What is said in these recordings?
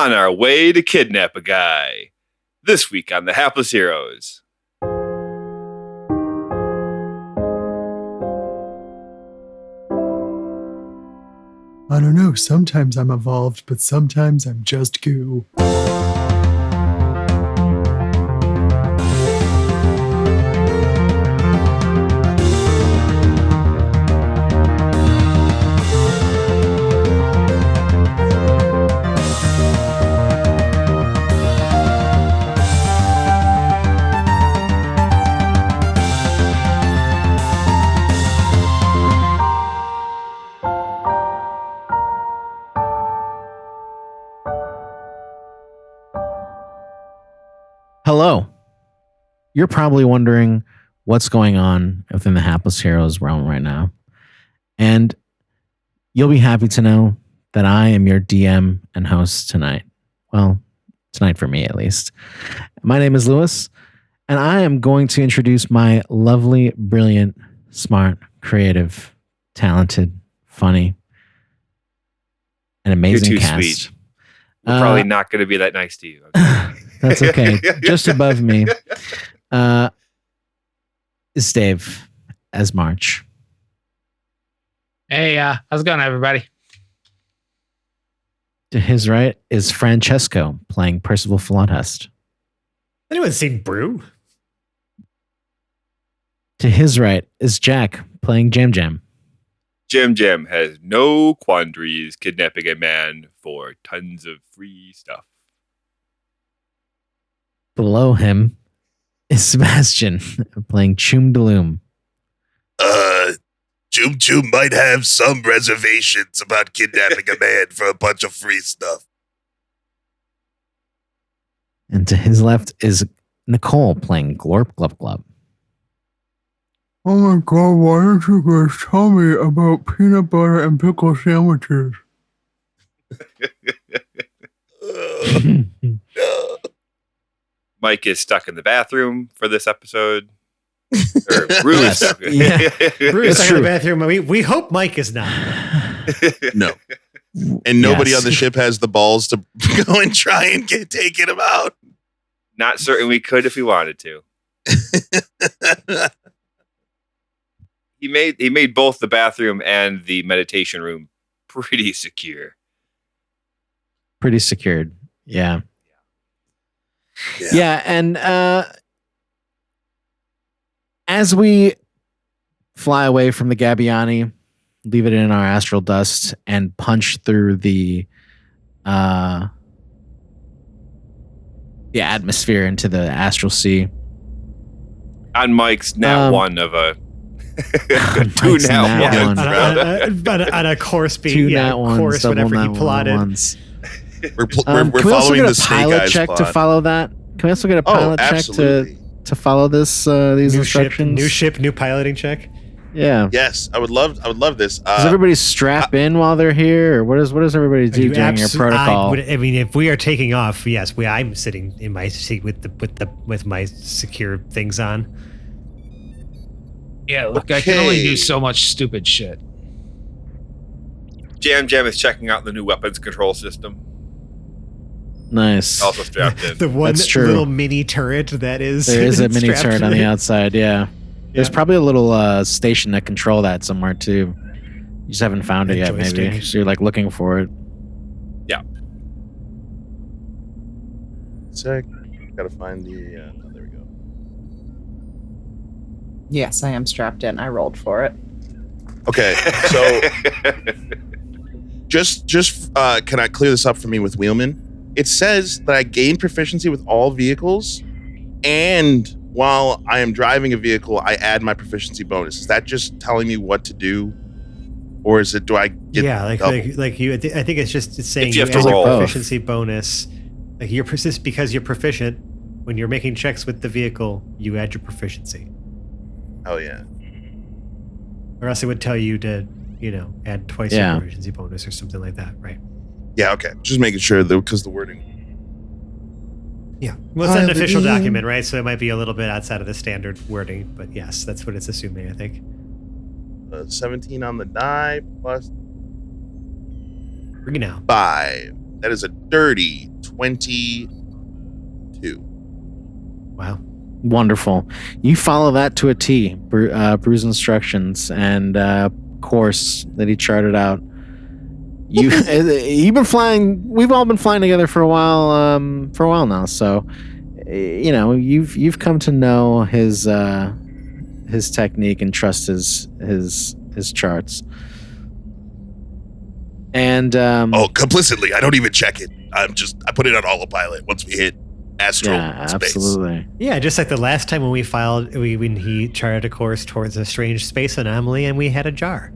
on our way to kidnap a guy. This week on The Hapless Heroes. I don't know, sometimes I'm evolved, but sometimes I'm just goo. Hello. You're probably wondering what's going on within the Hapless Heroes realm right now. And you'll be happy to know that I am your DM and host tonight. Well, tonight for me at least. My name is Lewis, and I am going to introduce my lovely, brilliant, smart, creative, talented, funny, and amazing You're too cast. sweet. We're probably not going to be that nice to you. Okay? That's okay. Just above me is Dave as March. Hey, how's it going, everybody? To his right is Francesco playing Percival Floodhust. Anyone seen Brew? To his right is Jack playing Jam Jam. Jam has no quandaries kidnapping a man for tons of free stuff. Below him is Sebastian playing Choom Daloom. Choom Choom might have some reservations about kidnapping a man for a bunch of free stuff. And to his left is Nicole playing Glorp Glub Glub. Oh my god, why don't you guys tell me about peanut butter and pickle sandwiches? Mike is stuck in the bathroom for this episode. Or Brew is stuck. Yeah. Brew is stuck in the bathroom. We hope Mike is not. No. And nobody Yes. on the ship has the balls to go and try and take him out. Not certain we could if we wanted to. He made both the bathroom and the meditation room pretty secure. Pretty secured. Yeah. Yeah, and as we fly away from the Gabbiani, leave it in our astral dust, and punch through the atmosphere into the astral sea. On Mike's nat one of a two Mike's nat nat ones. one. On a course being, Two yeah, nat ones, course, double whatever he nat plotted. ones. We're Can we also following get the a Snake pilot Eyes check plot. to follow that? Can we also get a pilot check absolutely. to follow this these instructions? New ship, new piloting check. Yeah. Yes, I would love this. Does everybody strap in while they're here, or what does everybody do during your protocol? I mean, if we are taking off, yes, I'm sitting in my seat with my secure things on. Yeah, look, I can only do so much stupid shit. Jam is checking out the new weapons control system. Nice. Also strapped in. The one That's true. little mini turret that is. There is a mini strapped turret on in. the outside. Yeah. There's probably a little station that control that somewhere too. You just haven't found it yet, maybe. joystick. So you're like looking for it. Yeah. Sec. Gotta find the. Oh, there we go. Yes, I am strapped in. I rolled for it. Okay, so just can I clear this up for me with Wheelman? It says that I gain proficiency with all vehicles, and while I am driving a vehicle, I add my proficiency bonus. Is that just telling me what to do, or is it? Do I get? Yeah, like you. I think it's saying you have add to roll. your proficiency bonus. Like you're persist because you're proficient. When you're making checks with the vehicle, you add your proficiency. Oh yeah. Or else it would tell you to, add twice your proficiency bonus or something like that, right? Yeah. Okay. Just making sure though, because the wording. Yeah. Well, it's an official document, right? So it might be a little bit outside of the standard wording, but yes, that's what it's assuming, I think. 17 on the die plus Bring it now. 5. That is a dirty SS2E92. Wow. Wonderful. You follow that to a T, Bruce instructions and course that he charted out. You've been flying. We've all been flying together for a while now. So, you know, you've come to know his technique and trust his charts. And Complicitly. I don't even check it. I put it on autopilot once we hit astral space. Absolutely. Yeah, just like the last time when we when he charted a course towards a strange space anomaly and we had a jar.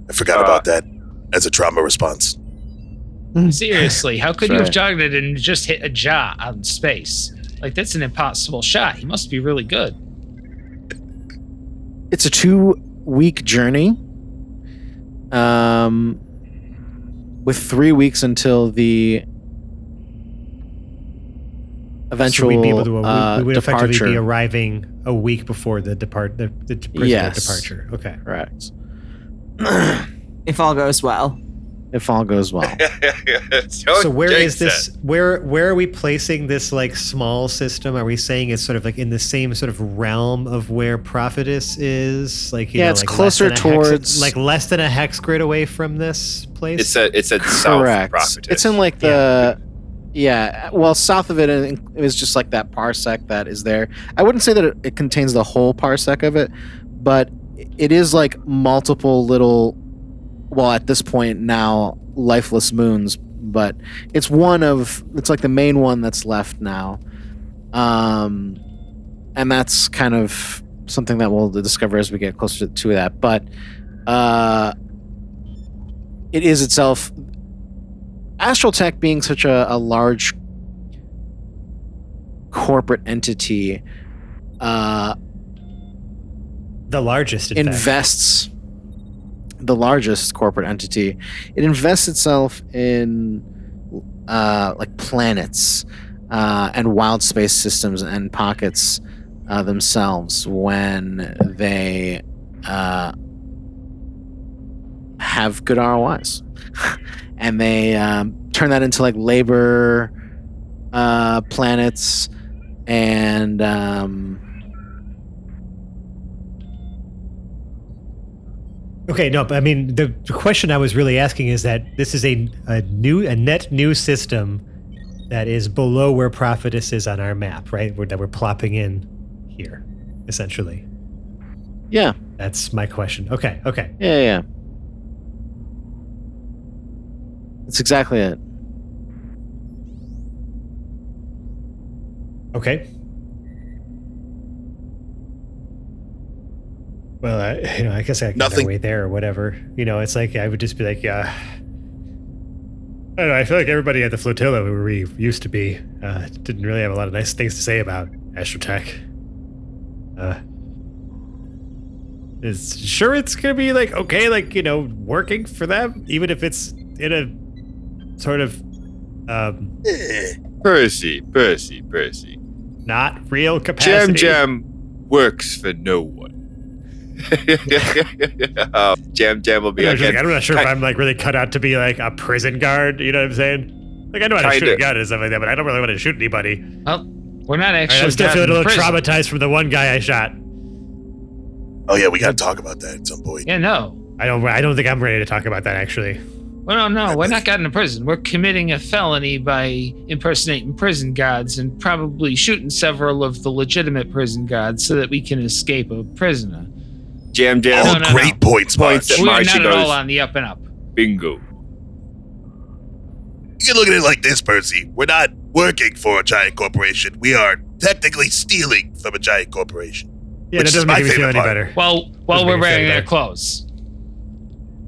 I forgot about that as a trauma response. Seriously, how could you Sorry. have jogged it and just hit a jar out in space? Like, that's an impossible shot. He must be really good. It's a 2-week journey. With 3 weeks until the eventual So we'd be able to, we would departure. effectively be arriving a week before the prisoner Yes. departure. Okay. Correct. If all goes well. If all goes well. So where is this? Where are we placing this like small system? Are we saying it's sort of like in the same sort of realm of where Prophetess is? Like you know, it's like closer towards like less than a hex grid away from this place. It's at south Correct. Prophetess. It's in like the well, south of it, it was just like that parsec that is there. I wouldn't say that it contains the whole parsec of it, but it is like multiple little, well, at this point now, lifeless moons, but it's like the main one that's left now. And that's kind of something that we'll discover as we get closer to that. But it is itself, AstralTech being such a large corporate entity, the largest, in fact. invests the largest corporate entity. It invests itself in like planets and wild space systems and pockets themselves when they have good ROIs. And they turn that into like labor planets and Okay, no, but I mean the question I was really asking is that this is a net new system that is below where Prophetess is on our map, right? That we're plopping in here, essentially. yeah. That's my question. Okay. Yeah. That's exactly it. Okay. Well, I guess I can get our way there or whatever. You know, it's like I would just be like, I don't know. I feel like everybody at the flotilla where we used to be didn't really have a lot of nice things to say about AstralTech. It's gonna be like okay, like you know, working for them, even if it's in a sort of Percy. not real capacity. Jam works for no one. Jam will be like, I'm not sure if I'm like really cut out to be like a prison guard. You know what I'm saying? Like I know how to shoot a gun and stuff like that, but I don't really want to shoot anybody. Well, we're not actually. I'm still feeling a little prison. traumatized from the one guy I shot. Oh yeah, we gotta talk about that at some point. Yeah, no. I don't think I'm ready to talk about that actually. Well, no, we're not getting to prison. We're committing a felony by impersonating prison guards and probably shooting several of the legitimate prison guards so that we can escape a prisoner. Jam. All great points, Points March. that We're Marcy not at goes, all on the up and up. bingo. You can look at it like this, Percy. We're not working for a giant corporation. We are technically stealing from a giant corporation. Yeah, Which that is doesn't my make me feel favorite any part. better. While Doesn't we're make me feel wearing any their better. clothes,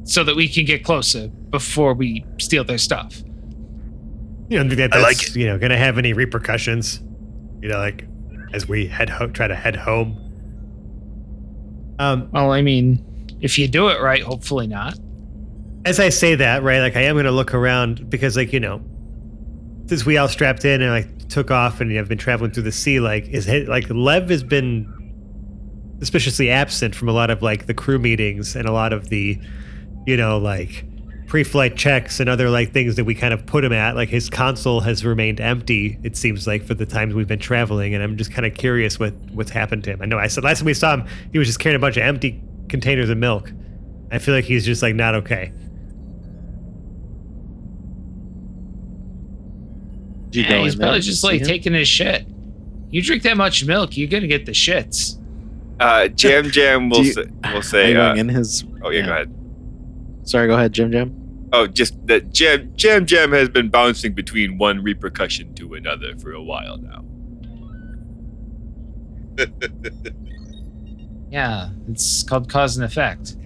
so that we can get closer before we steal their stuff. You don't think I that's like it. you know gonna have any repercussions? You know, like as we try to head home. Well, I mean, if you do it right, hopefully not. As I say that, right, like I am going to look around because, like, you know, since we all strapped in and like took off and have been traveling through the sea, like Lev has been suspiciously absent from a lot of like the crew meetings and a lot of the, you know, like pre-flight checks and other like things that we kind of put him at, like his console has remained empty, it seems like, for the times we've been traveling, and I'm just kind of curious what's happened to him. I know I said last time we saw him, he was just carrying a bunch of empty containers of milk. I feel like he's just like not okay. He's probably just like taking his shit. You drink that much milk, you're gonna get the shits. Jam will say. Going in his. Oh yeah, go ahead. Sorry, go ahead, Jam. Oh, just that Jam has been bouncing between one repercussion to another for a while now. Yeah, it's called cause and effect.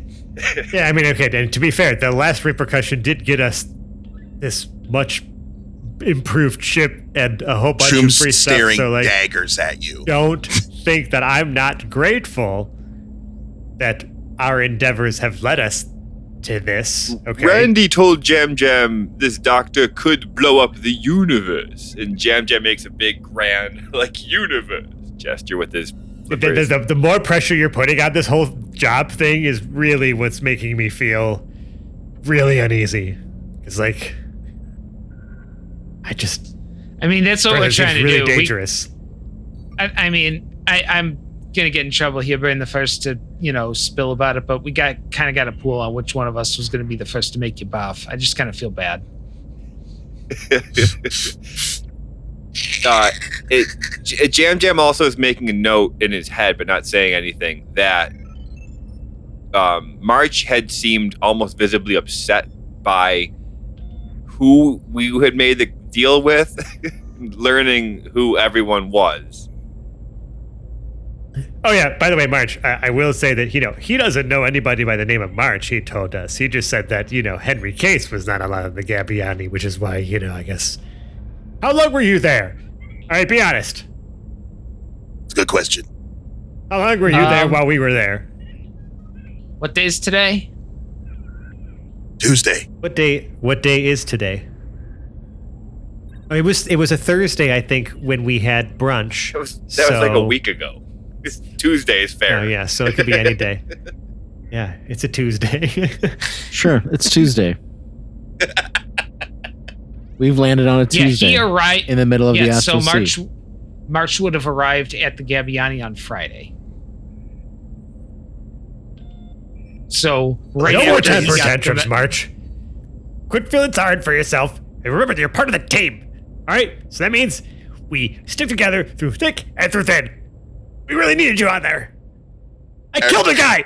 Yeah, I mean, okay, and to be fair, the last repercussion did get us this much improved ship and a whole bunch of free stuff. Staring So, like, daggers at you. don't think that I'm not grateful that our endeavors have led us to this. Okay, Randy told Jam this doctor could blow up the universe, and Jam makes a big grand universe gesture with his. the more pressure you're putting on this whole job thing is really what's making me feel really uneasy. It's like, I mean, that's what we're trying to really do. Dangerous. I'm gonna get in trouble here being the first to, spill about it, but we kind of got a pool on which one of us was gonna be the first to make you boff. I just kind of feel bad. Jam also is making a note in his head, but not saying anything, that March had seemed almost visibly upset by who we had made the deal with, learning who everyone was. Oh yeah, by the way, March, I will say that, he doesn't know anybody by the name of March, he told us. He just said that, Henry Case was not allowed in the Gabbiani, which is why, I guess. How long were you there? All right, be honest. It's a good question. How long were you there while we were there? What day is today? Tuesday. What day is today? Oh, it was a Thursday, I think, when we had brunch. That was like a week ago. Tuesday is fair. Oh yeah, so it could be any day. Yeah, it's a Tuesday. Sure, it's Tuesday. We've landed on a Tuesday. Yeah, he arrived in the middle of the Astral so Sea. March would have arrived at the Gabbiani on Friday. So no more temper tantrums, March. Quit feeling sorry for yourself. And remember, you're part of the team. All right? So that means we stick together through thick and through thin. We really needed you out there. I killed a guy.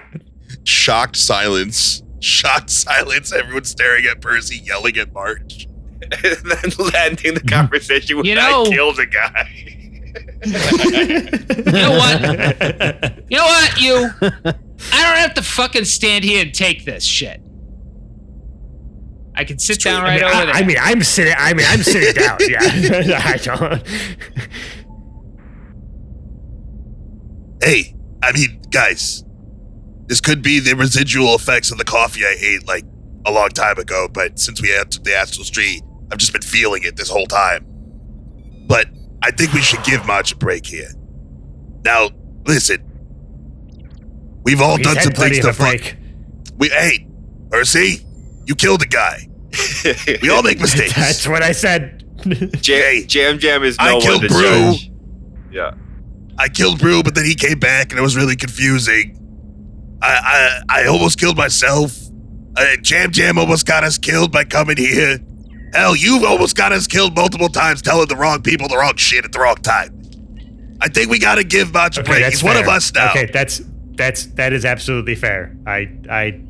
Shocked silence. Everyone staring at Percy, yelling at March. And then landing the conversation with, I killed a guy. You know what? I don't have to fucking stand here and take this shit. I can sit down over there. I'm sitting down. Yeah. I don't. Hey, guys, this could be the residual effects of the coffee I ate a long time ago, but since we entered the Astral Street, I've just been feeling it this whole time. But I think we should give March a break here. Now, listen. We've all done some things to fuck. Hey, Percy, you killed a guy. We all make mistakes. That's what I said. Jam is no I killed one to Brew. judge. Yeah. I killed Brew, but then he came back, and it was really confusing. I almost killed myself. Jam almost got us killed by coming here. Hell, you almost got us killed multiple times telling the wrong people the wrong shit at the wrong time. I think we gotta give March a break. He's one of us now. Okay, that is absolutely fair. I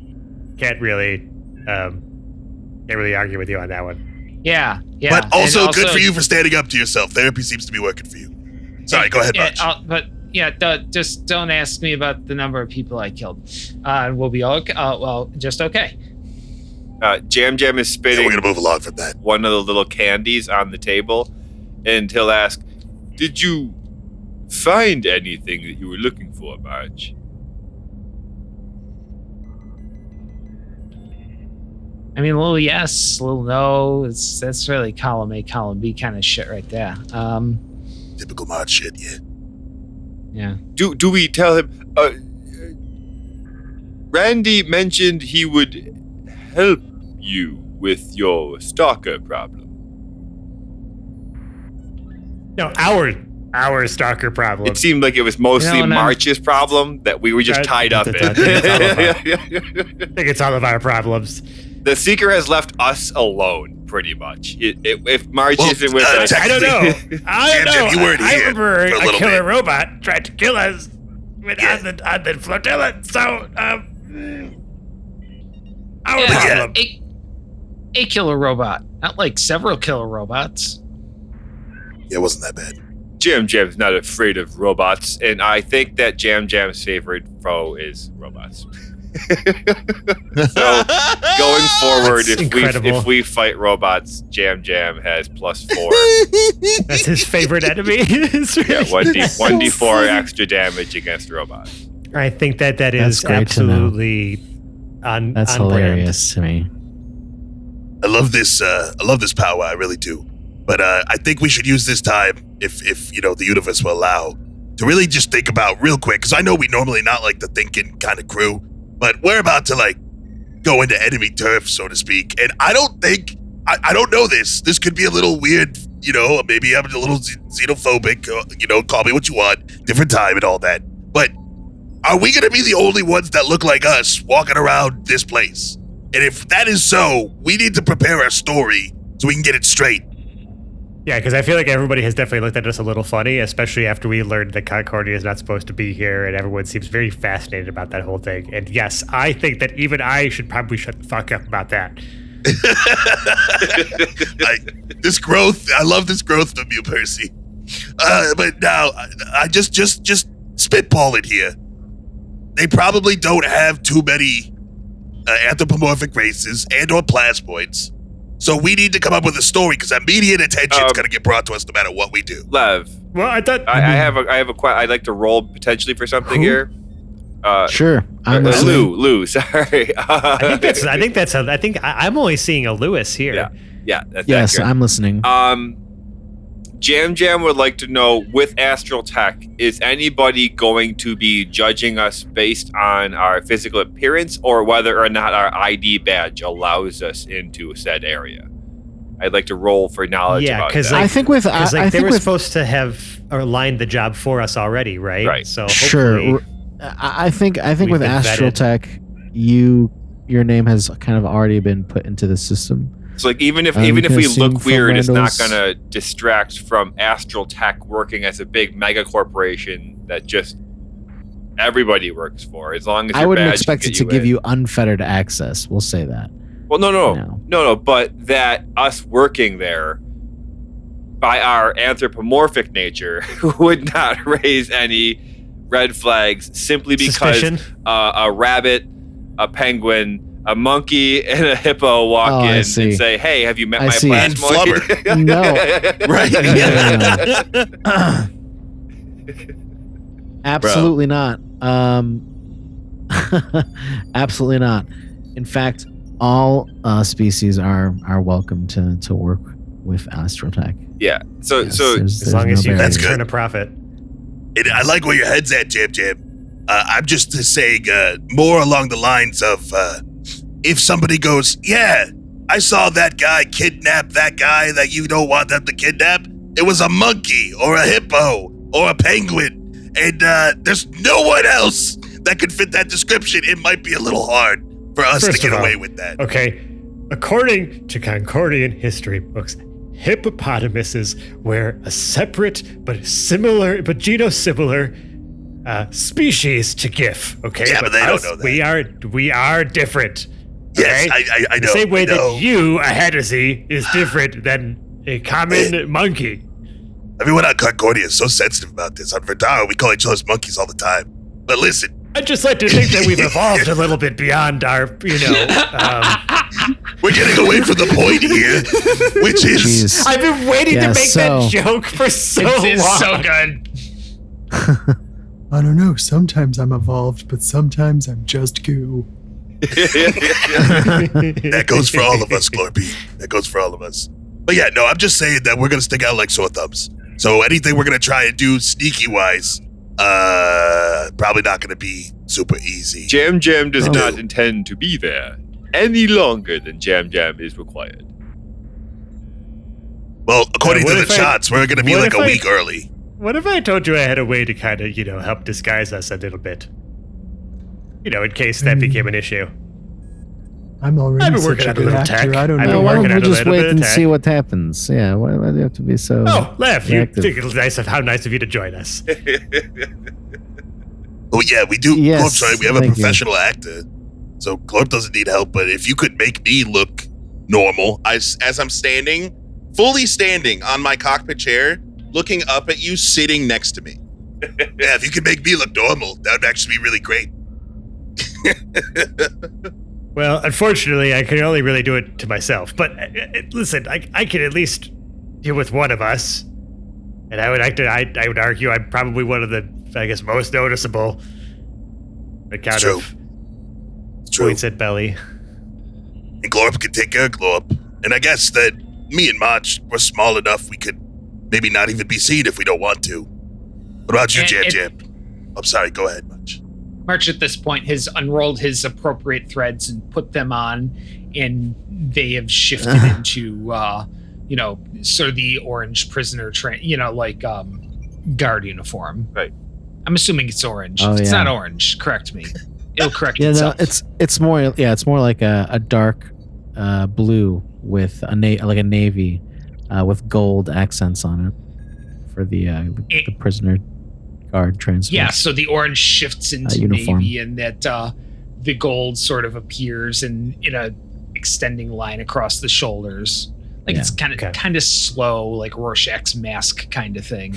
can't really argue with you on that one. Yeah. But also good for you for standing up to yourself. Therapy seems to be working for you. Sorry, go ahead, March. Just don't ask me about the number of people I killed. We'll be all just okay. Jam is spitting. We're gonna move along from that. One of the little candies on the table, and he'll ask, "Did you find anything that you were looking for, March?" I mean, a little yes, a little no. That's really column A, column B kind of shit right there. Typical March shit, yeah. Yeah. Do we tell him? Randy mentioned he would help you with your stalker problem? No, our stalker problem. It seemed like it was mostly No, no. March's problem that we were just tied up in. I think it's all of our problems. The Seeker has left us alone, pretty much. If March Well, isn't with us, I don't know. I don't Jim, know. you weren't I here remember for a a little killer bit. robot tried to kill us on the flotilla. So, our Yeah, problem. a killer robot, not like several killer robots. Yeah, it wasn't that bad. Jam Jam's not afraid of robots, and I think that Jam Jam's favorite foe is robots. So going forward, That's incredible. if we fight robots, Jam Jam has +4. That's his favorite enemy. Yeah, 1d4 extra damage against robots. I think that That's is great to know. absolutely on. That's on brand. hilarious to me. I love this. I love this power. I really do. But I think we should use this time, if the universe will allow, to really just think about real quick. Because I know we normally not like the thinking kind of crew, but we're about to like go into enemy turf, so to speak. And I don't think I don't know this. This could be a little weird. Maybe I'm a little xenophobic. Call me what you want. Different time and all that. But are we going to be the only ones that look like us walking around this place? And if that is so, we need to prepare our story so we can get it straight. Yeah, because I feel like everybody has definitely looked at us a little funny, especially after we learned that Concordia is not supposed to be here, and everyone seems very fascinated about that whole thing. And yes, I think that even I should probably shut the fuck up about that. This growth, I love this growth from you, Percy. But now, I just spitball it here. They probably don't have too many anthropomorphic races and or plasmoids. So we need to come up with a story because immediate attention is going to get brought to us no matter what we do. Lev, Well, I thought I have a I'd like to roll potentially for something here. Sure, I'm listening. Lou, sorry. I think I'm only seeing a Lewis here. Yeah, that's Yes, accurate. I'm listening. Jam Jam would like to know, with AstralTech, is anybody going to be judging us based on our physical appearance or whether or not our ID badge allows us into said area? I'd like to roll for knowledge Yeah, about because that. I think with I they think were with supposed to have aligned the job for us already, right? Right. So sure. hopefully- I think we've with been vetted. AstralTech, your name has kind of already been put into the system. So like even if we we can assume look from weird, it's not Randall's- gonna distract from AstralTech working as a big mega corporation that just everybody works for. As long as I your wouldn't badge expect can it get to give in. you unfettered access. We'll say that. Well, No. no, but that us working there by our anthropomorphic nature would not raise any red flags simply because Suspicion? a rabbit, a penguin, a monkey, and a hippo walk I in and see. say, "Hey, have you met I my see. And plasmoid?" No. Right? Absolutely not. Absolutely not. In fact, all species are welcome to work with AstralTech. Yeah. So Yes, so As long as you That's can good. turn a profit. And I like where your head's at, Jam Jam. I'm just saying more along the lines of if somebody goes, yeah, I saw that guy kidnap that guy that you don't want them to kidnap. It was a monkey or a hippo or a penguin. And there's no one else that could fit that description. It might be a little hard for us First to get of all, away with that. Okay, according to Concordian history books, hippopotamuses were a separate but genosimilar species to GIF. Okay, Yeah, but they don't know that. We are different. Yes, okay? I know. The same way I know. that you, a Hedesy, is different than a common monkey. Everyone on Concordia is so sensitive about this. On Verdara, we call each other monkeys all the time. But listen, I'd just like to think that we've evolved a little bit beyond our, we're getting away from the point here, which is Jeez. I've been waiting Yeah, to make so- that joke for so It's long. so good. I don't know. Sometimes I'm evolved, but sometimes I'm just goo. that goes for all of us, Glorby. That goes for all of us. But yeah, no, I'm just saying that we're gonna stick out like sore thumbs. So anything we're gonna try and do sneaky wise, probably not gonna be super easy. Jam Jam does Oh. not intend to be there. any longer than Jam Jam is required. Well, according what to the if I- charts, we're going to be what like if a I- week early. What if I told you I had a way to kind of, help disguise us a little bit? In case that became an issue. I'm already I've been such working a on a good little actor. tech. I don't I've know. been why working don't on we a just little wait bit of and tech. see what happens? Yeah, why do you have to be so... Oh, Lev, you reactive? think it's how nice of you to join us. Oh, yeah, we do. Yes, Glorp, sorry, we have a thank you. professional actor. So Glorp doesn't need help, but if you could make me look normal, as I'm standing, fully standing on my cockpit chair, looking up at you, sitting next to me. Yeah, if you could make me look normal, that would actually be really great. Well, unfortunately, I can only really do it to myself. But listen, I can at least deal with one of us. And I would argue I'm probably one of the, I guess, most noticeable. Account True. of It's true. points at belly. And Glorp can take care of Glorp. And I guess that me and March were small enough we could maybe not even be seen if we don't want to. What about you, Jam Jam? I'm sorry, go ahead, March. March at this point has unrolled his appropriate threads and put them on, and they have shifted into, sort of the orange prisoner, guard uniform. Right. I'm assuming it's orange. Oh, If it's yeah. not orange, correct me. It'll correct Yeah, no, itself. it's more like a dark blue with a navy with gold accents on it for the prisoner guard transfer. Yeah, so the orange shifts into uniform. navy, and that the gold sort of appears in a extending line across the shoulders. Like Yeah. it's kind of slow, like Rorschach's mask kind of thing.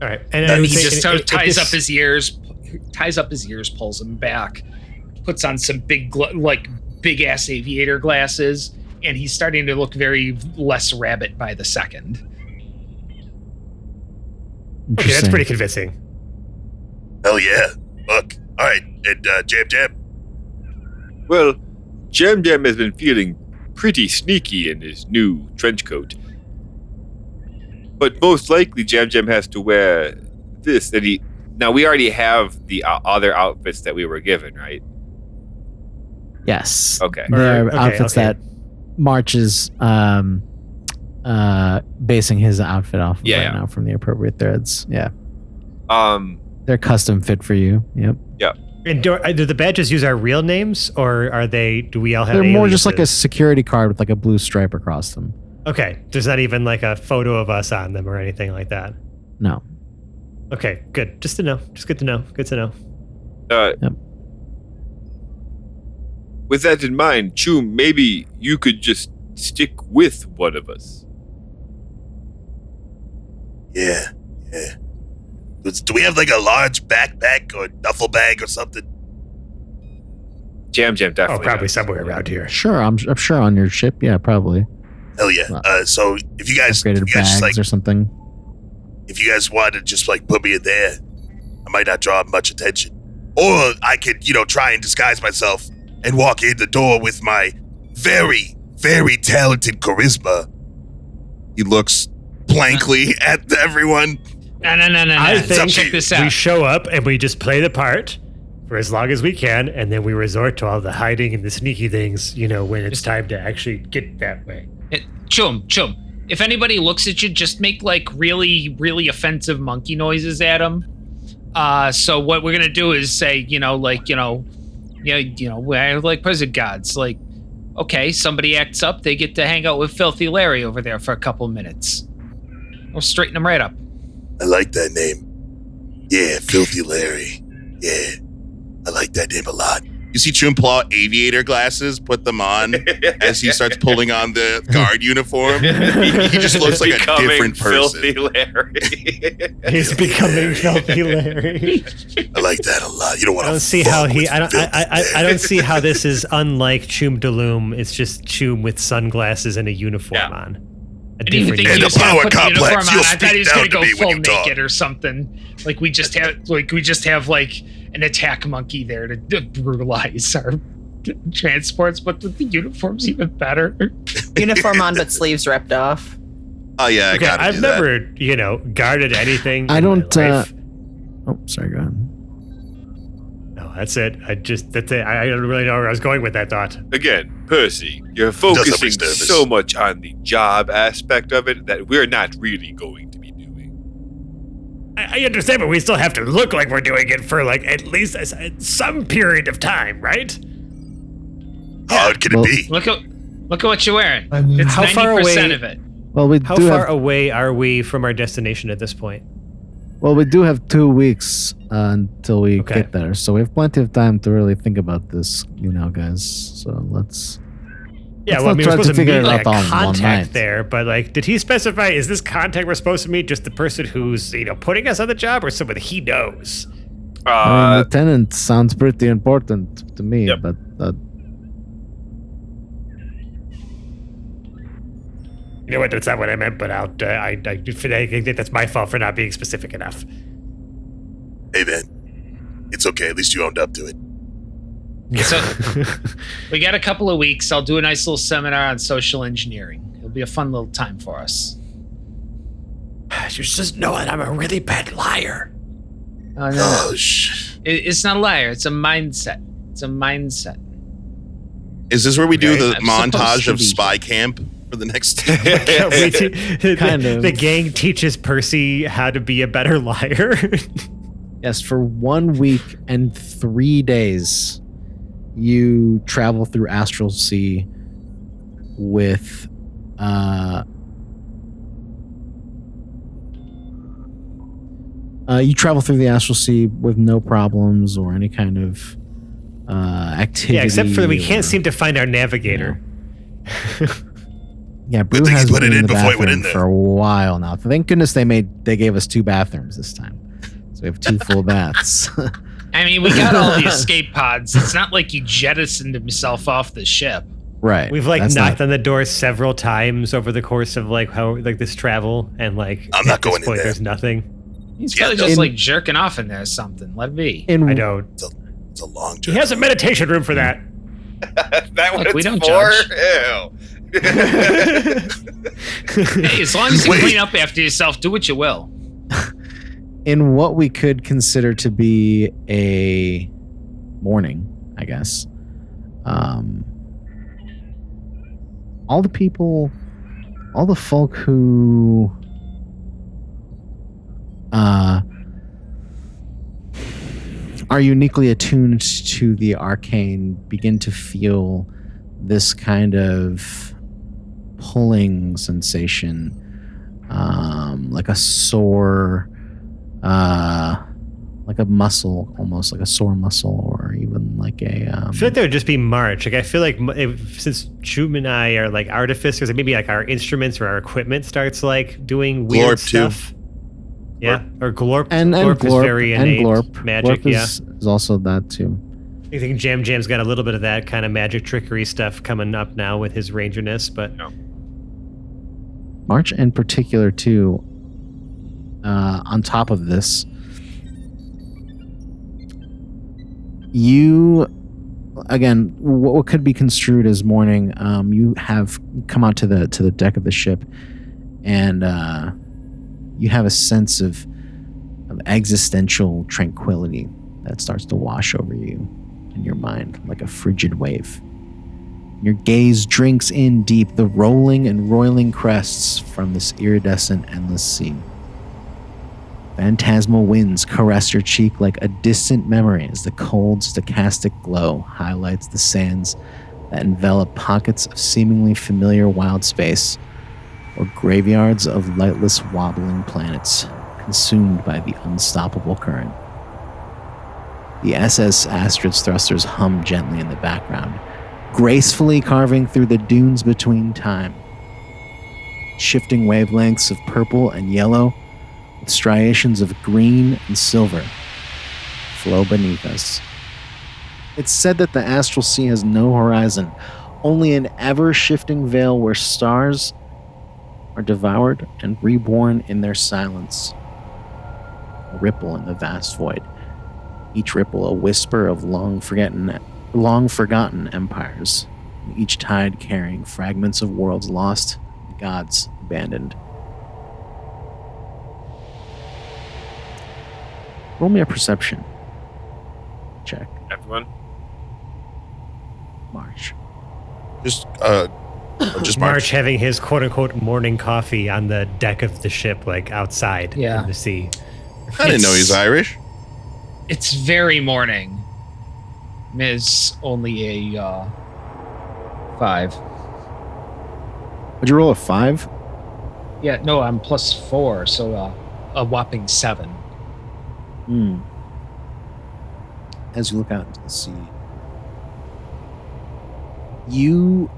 All right. And And would he say- just if ties this- up his ears, pulls them back, puts on some big ass aviator glasses, and he's starting to look very less rabbit by the second. Okay, that's pretty convincing. Hell yeah. Look. All right. And Jam Jam. Well, Jam Jam has been feeling pretty sneaky in his new trench coat. But most likely Jam Jam has to wear this. Now, we already have the other outfits that we were given, right? Yes. Okay. They're Okay, outfits okay. that March is basing his outfit off of Yeah. now from the appropriate threads. Yeah. They're custom fit for you. Yep. And do the badges use our real names, or do we all have They're more just like a aliases? security card with like a blue stripe across them. Okay, there's not even like a photo of us on them or anything like that. No. Okay, good. Just to know. Just good to know. Good to know. Yep. With that in mind, Choom, maybe you could just stick with one of us. Yeah. Do we have like a large backpack or duffel bag or something? Jam Jam Oh, definitely. probably does. somewhere around here. Sure. I'm sure on your ship. Yeah, probably. Hell yeah. So if you guys Upgraded just, bags or something. if you guys want to just like put me in there, I might not draw much attention. Or I could, try and disguise myself and walk in the door with my very, very talented charisma. He looks blankly at everyone. No. I think Check this we out. show up and we just play the part for as long as we can, and then we resort to all the hiding and the sneaky things, when it's time to actually get that way. Chum. If anybody looks at you, just make like really, really offensive monkey noises at them. So what we're gonna do is say, we're like prison gods. Like, okay, somebody acts up, they get to hang out with Filthy Larry over there for a couple minutes. We'll straighten them right up. I like that name. Yeah, Filthy Larry. Yeah, I like that name a lot. You see Choom pull out aviator glasses, put them on as he starts pulling on the guard uniform. He just looks like a Becoming different person. Filthy Larry. He's becoming Filthy Larry. I like that a lot. You don't want I to don't see how I don't see how this is unlike Choom Daloom. It's just Choom with sunglasses and a uniform Yeah. on. A I didn't even think In he the was gonna power put the complex, uniform on. you'll I thought he was speak gonna down to go me when full you talk. naked or something. Like we just have like an attack monkey there to brutalize our transports, but with the uniform's even better. Uniform on, but sleeves ripped off. Oh yeah, I Okay, gotta I've do that. never, guarded anything. I in my don't. life. Oh, sorry. Go ahead. No, that's it. That's it. I don't really know where I was going with that thought. Again, Percy, you're focusing so much on the job aspect of it that we're not really going to be doing. I understand, but we still have to look like we're doing it for like at least some period of time, right? How hard can it be? Look at what you're wearing. It's How 90% far away- of it. Well, we How do far have, away are we from our destination at this point? well, we do have 2 weeks until we Okay. get there, so we have plenty of time to really think about this, guys. So let's. Yeah, Let's well, I not mean, try we're to supposed to figure meet it like out a on one contact night. there, but like, did he specify? Is this contact we're supposed to meet just the person who's putting us on the job, or someone he knows? I mean, Lieutenant sounds pretty important to me, Yep. but You know what? That's not what I meant. But I think that's my fault for not being specific enough. Hey, man. It's okay. At least you owned up to it. So we got a couple of weeks. I'll do a nice little seminar on social engineering. It'll be a fun little time for us. You just know that I'm a really bad liar. Oh, no. Oh, shh. It's not a liar. It's a mindset. It's a mindset. Is this where we do Okay, the I'm supposed montage to of be. spy camp for the next? Kind of. The gang teaches Percy how to be a better liar. yes, for 1 week and 3 days, you travel through Astral Sea with you travel through the Astral Sea with no problems or any kind of activity. Yeah, except for that we can't or- seem to find our navigator. Yeah, Brew Good thing he has put been it in in the before he went bathroom in there. for a while now. Thank goodness they gave us 2 bathrooms this time, so we have 2 full baths. I mean, we got all the escape pods. It's not like he jettisoned himself off the ship. Right. We've like That's knocked not- on the door several times over the course of like how like this travel, and like I'm not at this going in point there. there's nothing. He's Yeah, probably just in- like jerking off in there or something. Let it be. in I don't. It's a long He journey. has a meditation room for that. that what Look, we it's don't for? judge. Ew. Hey, as long as you Wait. clean up after yourself, do what you will. in what we could consider to be a morning, I guess. All the people, all the folk who are uniquely attuned to the arcane begin to feel this kind of pulling sensation, like a sore, like a muscle, almost like a sore muscle, or even like a. I feel like there would just be March. Like I feel like since Chum and I are like artificers, maybe like our instruments or our equipment starts like doing weird Glorp, too. stuff. Yeah, or Glorp. and Glorp is Glorp, very and innate Glorp. magic. Glorp Yeah, is also that too. I think Jam Jam's got a little bit of that kind of magic trickery stuff coming up now with his rangerness, but March in particular too. On top of this, you again what could be construed as morning. You have come out to the deck of the ship, and you have a sense of existential tranquility that starts to wash over you in your mind like a frigid wave. Your gaze drinks in deep the rolling and roiling crests from this iridescent endless sea. Phantasmal winds caress your cheek like a distant memory as the cold, stochastic glow highlights the sands that envelop pockets of seemingly familiar wild space, or graveyards of lightless, wobbling planets consumed by the unstoppable current. The SS Astrid's thrusters hum gently in the background, gracefully carving through the dunes between time. Shifting wavelengths of purple and yellow, with striations of green and silver, flow beneath us. It's said that the astral sea has no horizon, only an ever-shifting veil where stars are devoured and reborn in their silence. A ripple in the vast void, each ripple a whisper of long forgotten empires, each tide carrying fragments of worlds lost, gods abandoned. Roll me a perception check. Everyone? March. Just March March. having his quote-unquote morning coffee on the deck of the ship, like outside Yeah. in the sea. I didn't know he's Irish. It's very morning. Ms. Only a 5. Would you roll a 5? Yeah, no, I'm +4, so a whopping 7. As you look out into the sea, you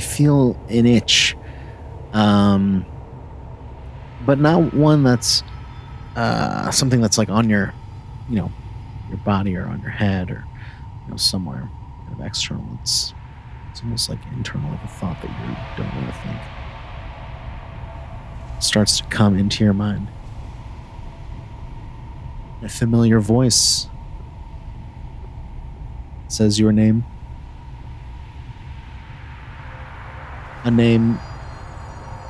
feel an itch, but not one that's something that's like on your, your body or on your head or somewhere kind of external. It's almost like internal, like a thought that you don't want to think. It starts to come into your mind. A familiar voice says your name. A name,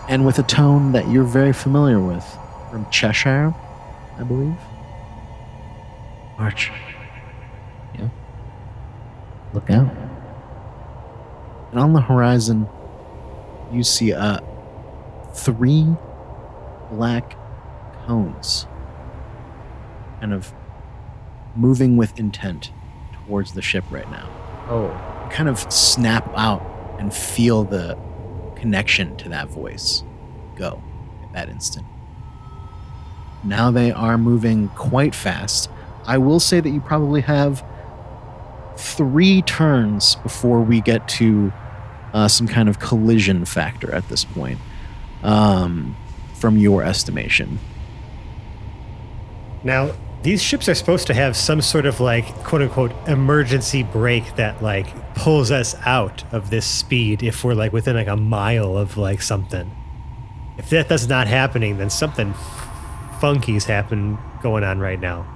and with a tone that you're very familiar with. From Cheshire, I believe. March. Yeah. Look out. And on the horizon, you see 3 black cones kind of moving with intent towards the ship right now. Oh. You kind of snap out and feel the connection to that voice go at that instant. Now they are moving quite fast. I will say that you probably have 3 turns before we get to some kind of collision factor at this point, from your estimation. Now, these ships are supposed to have some sort of like quote-unquote emergency brake that like pulls us out of this speed if we're like within like a mile of like something. If that's not happening, then something funky's going on right now.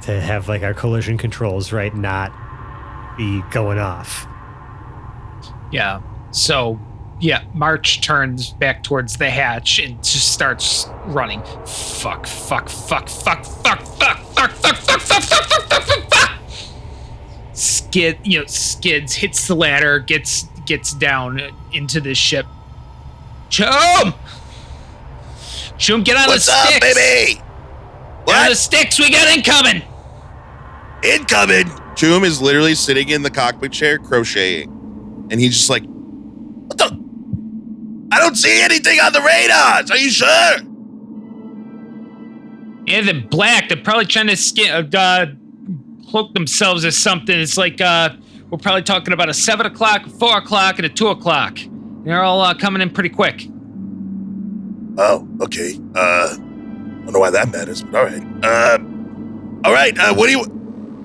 To have like our collision controls not be going off. Yeah. So, yeah, March turns back towards the hatch and just starts running. Fuck. Skids, hits the ladder, gets down into the ship. Chum, get on What's the up, sticks. baby? Get on What? the sticks, we got incoming. Incoming. Choom is literally sitting in the cockpit chair crocheting, and he's just like, "What the? I don't see anything on the radars. Are you sure?" Yeah, they're black. They're probably trying to cloak themselves as something. It's like we're probably talking about a 7 o'clock, 4 o'clock, and a 2 o'clock. They're all coming in pretty quick. Oh, okay. I don't know why that matters, but all right. All right. What do you?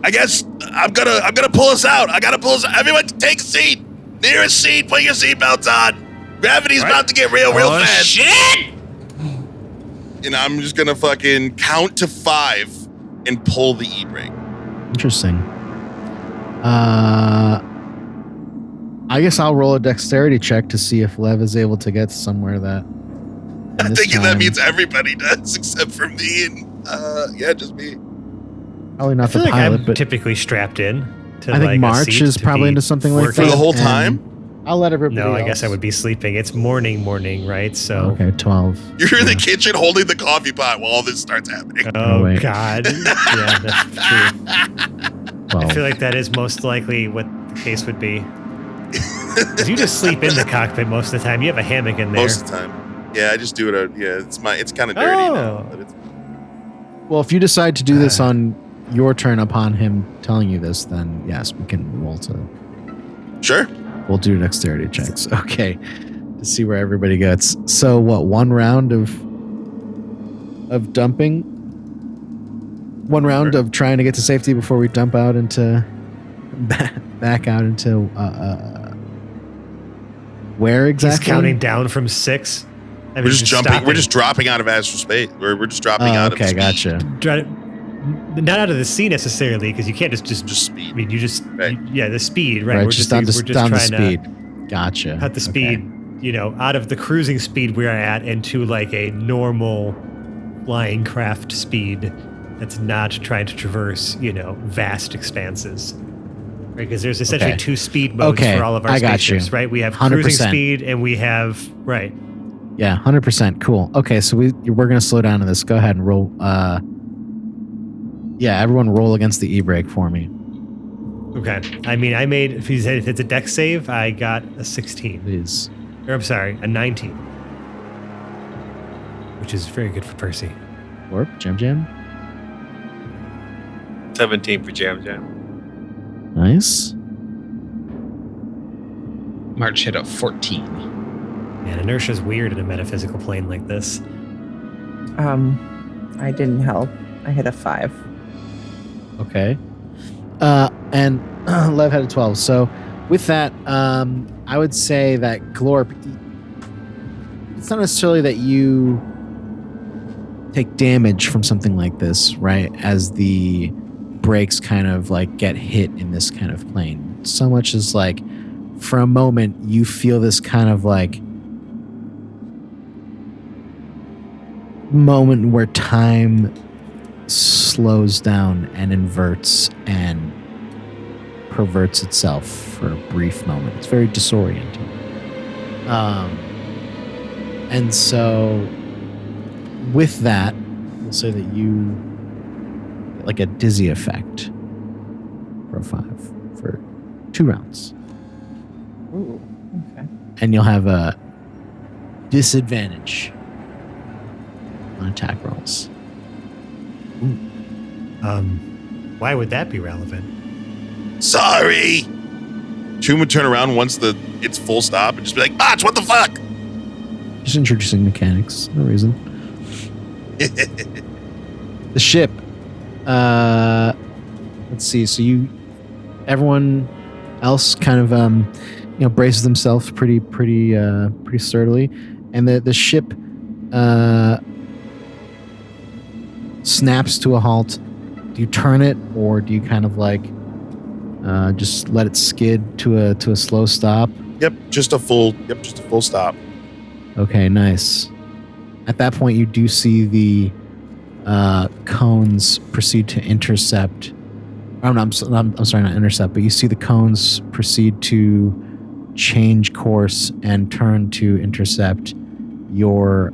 I guess I'm gonna pull us out. I gotta pull us out. Everyone, take a seat. Nearest seat. Put your seatbelts on. Gravity's about to get real fast. Shit! And I'm just gonna fucking count to 5 and pull the e-brake. Interesting. I guess I'll roll a dexterity check to see if Lev is able to get somewhere that. I'm thinking that means everybody does except for me and just me. Probably not I feel the like pilot, I'm but typically strapped in. To I think like a March seat is to probably be into something like working. that. For the whole and time? I'll let everybody No, I else. guess I would be sleeping. It's morning, right? So. Okay, 12. You're in the kitchen holding the coffee pot while all this starts happening. Oh, wait. God. Yeah, that's true. 12. I feel like that is most likely what the case would be. 'Cause you just sleep in the cockpit most of the time. You have a hammock in there. Most of the time. Yeah, I just do it. It's kind of dirty now. But it's, Well, if you decide to do this on your turn upon him telling you this, then yes, we can roll to. sure. We'll do dexterity checks. Okay. To see where everybody gets. So what, 1 round of dumping? 1 round of trying to get to safety before we dump out into back out into where exactly? He's counting down from 6. I mean, We're just jumping. stopping. We're just dropping out of astral space. We're just dropping out of okay, speed. gotcha. Not out of the sea necessarily, because you can't just. Just speed. I mean, you just. Right. Yeah, the speed, right? Right, We're just down we're to down the trying speed. Gotcha. cut the Okay. speed, out of the cruising speed we're at into like a normal flying craft speed that's not trying to traverse, vast expanses. Right? Because there's essentially 2 speed modes for all of our spaceships, right? We have 100%. cruising speed and we have, right. Yeah, 100%. Cool. Okay, so we're going to slow down on this. Go ahead and roll. Everyone roll against the e-brake for me. Okay. I mean, if it's a deck save, I got a 16. Please. Or I'm sorry, a 19. Which is very good for Percy. Warp, Jam. 17 for Jam Jam. Nice. March hit a 14. Man, inertia's weird in a metaphysical plane like this. I didn't help. I hit a 5. Okay. And Lev had a 12. So with that, I would say that Glorp, it's not necessarily that you take damage from something like this, right? As the brakes kind of like get hit in this kind of plane. So much as like for a moment you feel this kind of like moment where time slows down and inverts and perverts itself for a brief moment. It's very disorienting. And so with that, we'll say that you get like a dizzy effect for a 5 for 2 rounds. Ooh, okay. And you'll have a disadvantage on attack rolls. Why would that be relevant? Sorry. Toon would turn around once it's full stop and just be like, Botch, what the fuck? Just introducing mechanics. No reason. The ship. Let's see. So everyone else kind of, braces themselves pretty sturdily, and the ship snaps to a halt. Do you turn it, or do you kind of like just let it skid to a slow stop? Yep, just a full stop. Okay, nice. At that point, you do see the cones proceed to intercept. Oh, no, I'm sorry, not intercept, but you see the cones proceed to change course and turn to intercept your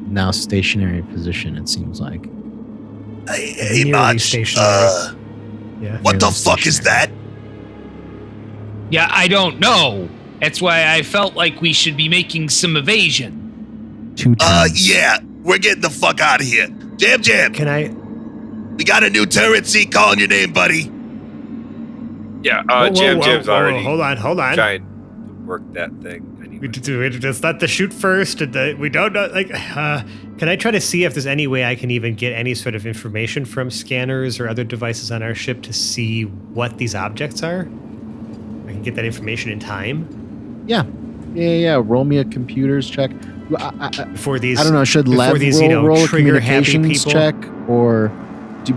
now stationary position, it seems like. Hey, Nearly Botch, stationary. Yeah. what the Nearly fuck is that? Yeah, I don't know. That's why I felt like we should be making some evasion. 2 turns. Yeah, we're getting the fuck out of here. Jam Jam, Can I? we got a new turret seat calling your name, buddy. Yeah, Whoa, Jam whoa, Jam's whoa, already hold on. trying to work that thing. We just let the shoot first, and we don't know. Like, can I try to see if there's any way I can even get any sort of information from scanners or other devices on our ship to see what these objects are? I can get that information in time Yeah. Roll me a computers check. before these. I don't know. Should Lev these, roll a trigger happy communications people. check, or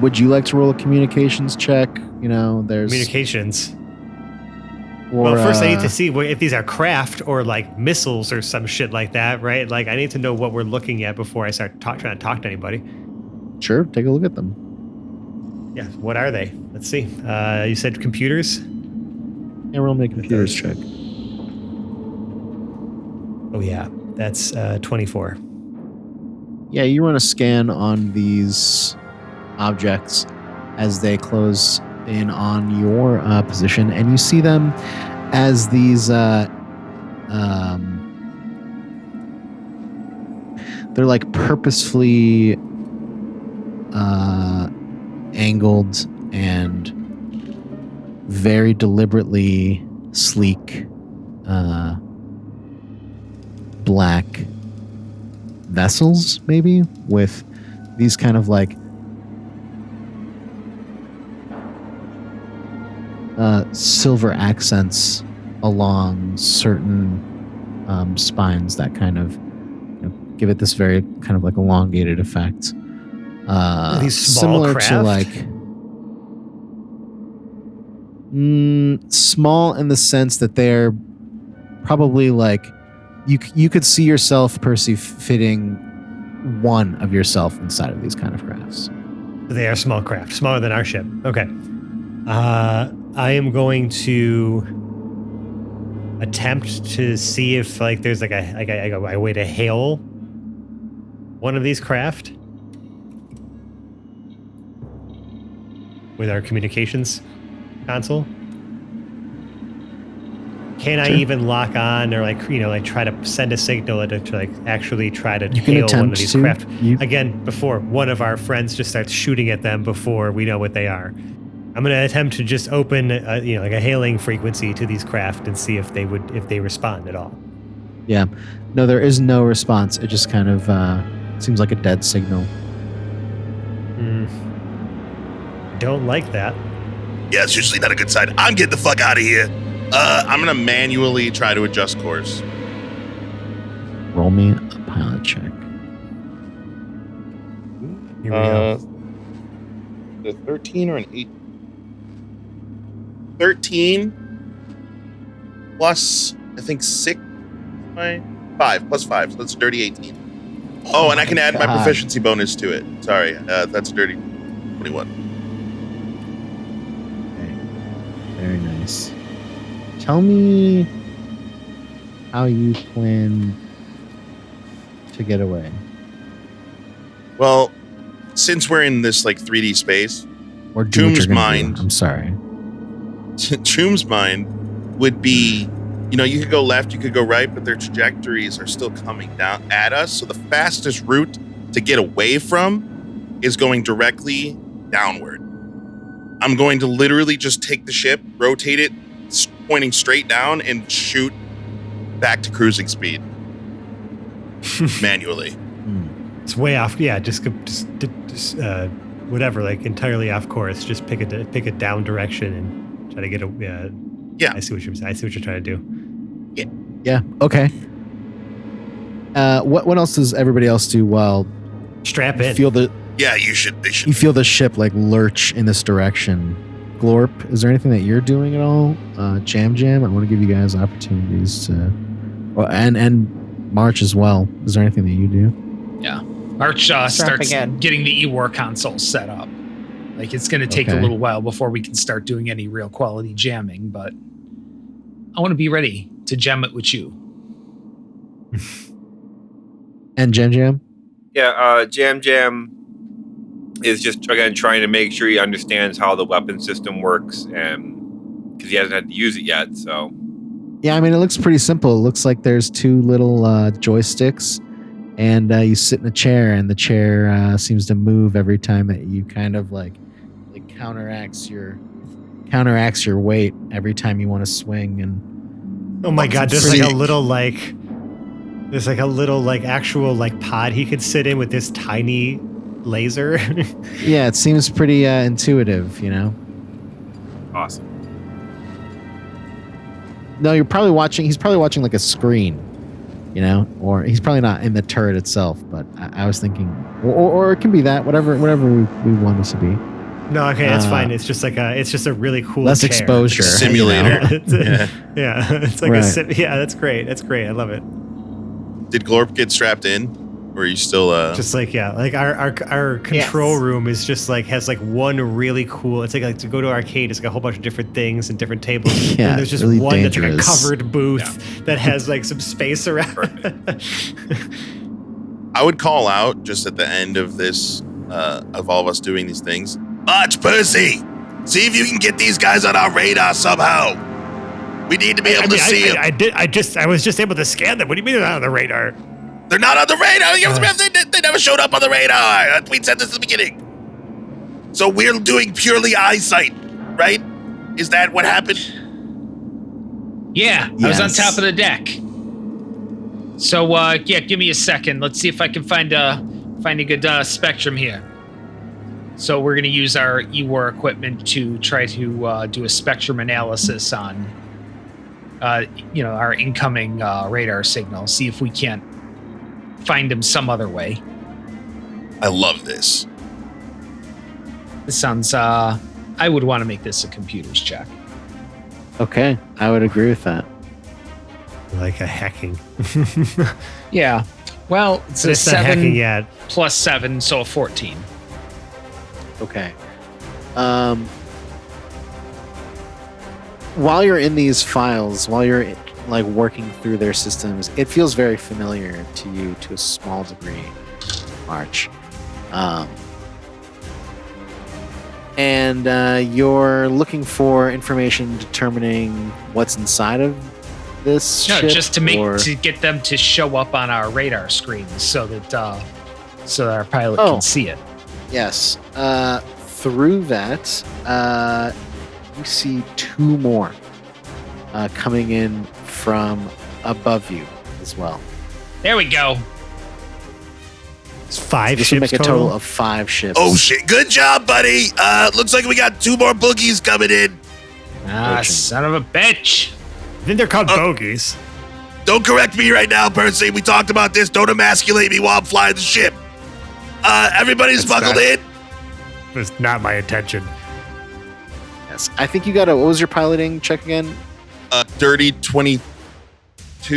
would you like to roll a communications check? There's Communications. Or, Well, first I need to see if these are craft or like missiles or some shit like that, right? Like I need to know what we're looking at before I start trying to talk to anybody. Sure, take a look at them. Yeah, what are they? Let's see. You said computers? Yeah, roll me a computers check. Oh yeah, that's 24. Yeah, you run a scan on these objects as they close in on your position, and you see them as these they're like purposefully angled and very deliberately sleek black vessels, maybe, with these kind of like silver accents along certain spines that kind of give it this very kind of like elongated effect. Are these small similar craft? to like small in the sense that they're probably like you could see yourself, Percy, fitting one of yourself inside of these kind of crafts. They are small craft, smaller than our ship. Okay. I am going to attempt to see if like there's like a way to hail one of these craft with our communications console. Can I even lock on or like try to send a signal to like actually try to hail one of these craft again before one of our friends just starts shooting at them before we know what they are? I'm going to attempt to just open like a hailing frequency to these craft and see if they respond at all. Yeah. No, there is no response. It just kind of seems like a dead signal. Don't like that. Yeah, it's usually not a good sign. I'm getting the fuck out of here. I'm gonna manually try to adjust course. Roll me a pilot check. Here we go. The 13 or an 8? 13 plus, I think 6, 5 plus 5, so that's a dirty 18. Oh, and I can add my proficiency bonus to it. Sorry, that's a dirty 21. Okay. Very nice. Tell me how you plan to get away. Well, since we're in this like 3D space, Or do what Tomb's you're gonna mind. do. I'm sorry. Choom's mind would be, you could go left, you could go right, but their trajectories are still coming down at us. So the fastest route to get away from is going directly downward. I'm going to literally just take the ship, rotate it, pointing straight down, and shoot back to cruising speed manually. It's way off. Yeah, just whatever, like entirely off course. Just pick a down direction and try to get a. Yeah, I see what you're trying to do. Yeah. Okay. What else does everybody else do while Strap you in. feel the Yeah, you should. They should. you feel the ship like lurch in this direction? Glorp, is there anything that you're doing at all? Jam, I want to give you guys opportunities to, and March as well. Is there anything that you do? Yeah. March starts again. getting the E-War console set up. Like, it's going to take a Okay. little while before we can start doing any real quality jamming, but I want to be ready to jam it with you. And Jam? Yeah, Jam is just, again, trying to make sure he understands how the weapon system works, because he hasn't had to use it yet, so. Yeah, I mean, it looks pretty simple. It looks like there's two little joysticks, and you sit in a chair, and the chair seems to move every time that you kind of like counteracts your weight every time you want to swing. And Oh my god, there's pretty- like a little actual pod he could sit in with this tiny laser. yeah, it seems pretty intuitive, Awesome. No, he's probably watching like a screen, or he's probably not in the turret itself, but I was thinking, or it can be that, whatever we want it to be. No, okay, that's fine. It's just a really cool Less chair. exposure. Simulator. Yeah, it's like Right. yeah, that's great. I love it. Did Glorp get strapped in? Or are you still Just like our control Yes. room is just like has like one really cool. It's like to go to arcade. It's like a whole bunch of different things and different tables. Yeah, and there's just really one that's dangerous. like a covered booth that has like some space around. I would call out just at the end of this, of all of us doing these things. March, Percy! See if you can get these guys on our radar somehow. We need to be able to see them. I was just able to scan them. What do you mean they're not on the radar? They're not on the radar. They never showed up on the radar. We said this at the beginning. So we're doing purely eyesight, right? Is that what happened? Yeah, I was on Yes. top of the deck. So, give me a second. Let's see if I can find a good spectrum here. So we're going to use our E-War equipment to try to do a spectrum analysis on, our incoming radar signal. See if we can't find them some other way. I love this. This sounds. I would want to make this a computer's check. Okay, I would agree with that. Like a hacking. Yeah. Well, it's a It's not hacking 7 yet. plus 7, so a 14. Okay. While you're in these files, while you're like working through their systems, it feels very familiar to you to a small degree, March. And you're looking for information determining what's inside of this No, ship, just to or- get them to show up on our radar screens so that our pilot Oh. can see it. Yes. Through that, you see two more coming in from above you as well. There we go. It's 5 This would ships make a total of 5 ships. Oh shit! Good job, buddy. Looks like we got 2 more boogies coming in. Ah, Approaching. son of a bitch. I think they're called bogies. Don't correct me right now, Percy. We talked about this. Don't emasculate me while I'm flying the ship. Everybody's That's buckled not- in. That's not my intention. Yes. I think you got what was your piloting check again? Dirty 22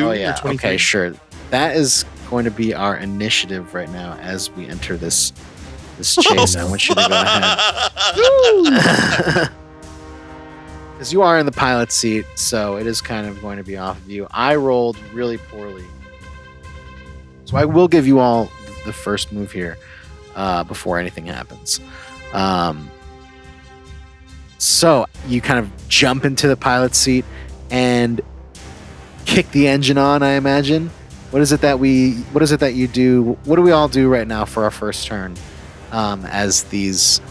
Oh or yeah. 23. Okay, sure. That is going to be our initiative right now as we enter this chase. I want you to go ahead. Because you are in the pilot seat, so it is kind of going to be off of you. I rolled really poorly. So I will give you all the first move here before anything happens. So you kind of jump into the pilot seat and kick the engine on, I imagine. What is it that you do? What do we all do right now for our first turn as these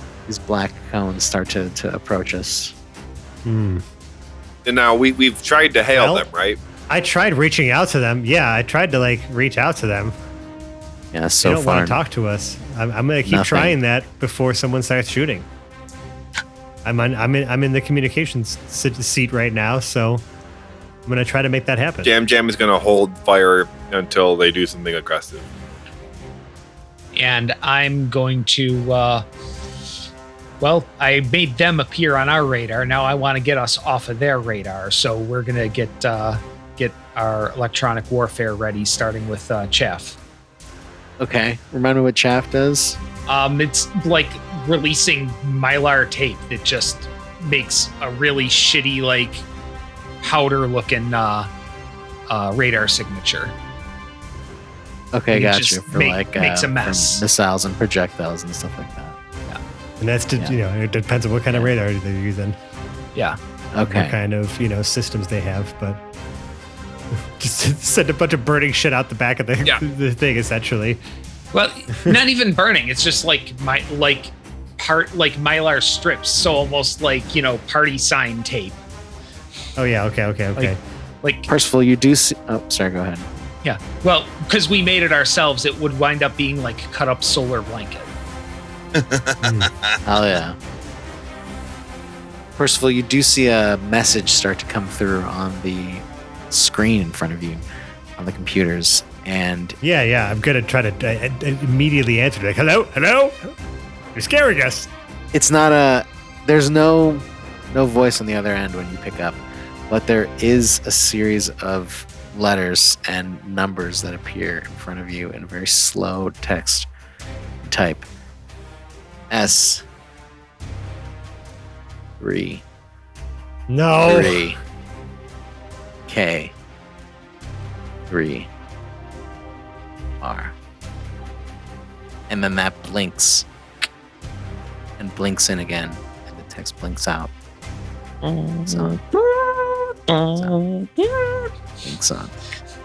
black cones start to approach us? And now we've tried to hail Well- them, right? I tried reaching out to them. Yeah, I tried to reach out to them. Yeah, They so don't far. want to talk to us. I'm going to keep Nothing. trying that before someone starts shooting. I'm in the communications seat right now, so I'm going to try to make that happen. Jam Jam is going to hold fire until they do something aggressive. And I'm going to I made them appear on our radar. Now I want to get us off of their radar. So we're going to get our electronic warfare ready, starting with Chaff. Okay, remind me what Chaff does. It's like releasing mylar tape that just makes a really shitty, like powder-looking radar signature. Okay, It got just you. For makes a for mess. missiles and projectiles and stuff like that. And that's it depends on what kind of radar they're using, Yeah. what Okay. kind of systems they have, but just send a bunch of burning shit out the back of the, Yeah. the thing, essentially. Well, not even burning. It's just like mylar strips. So almost like party sign tape. Oh yeah, okay. Like Percival, you do see. Oh, sorry. Go ahead. yeah. Well, because we made it ourselves, it would wind up being like cut up solar blanket. Oh yeah. Percival, you do see a message start to come through on the screen in front of you, on the computers, and Yeah. I'm gonna try to immediately answer. Like, hello, you're scaring us. it's not a. There's no voice on the other end when you pick up, but there is a series of letters and numbers that appear in front of you in a very slow text type. S 3 No. 3 K 3 R, and then that blinks and blinks in again, and the text blinks out. Blinks on. Blinks on.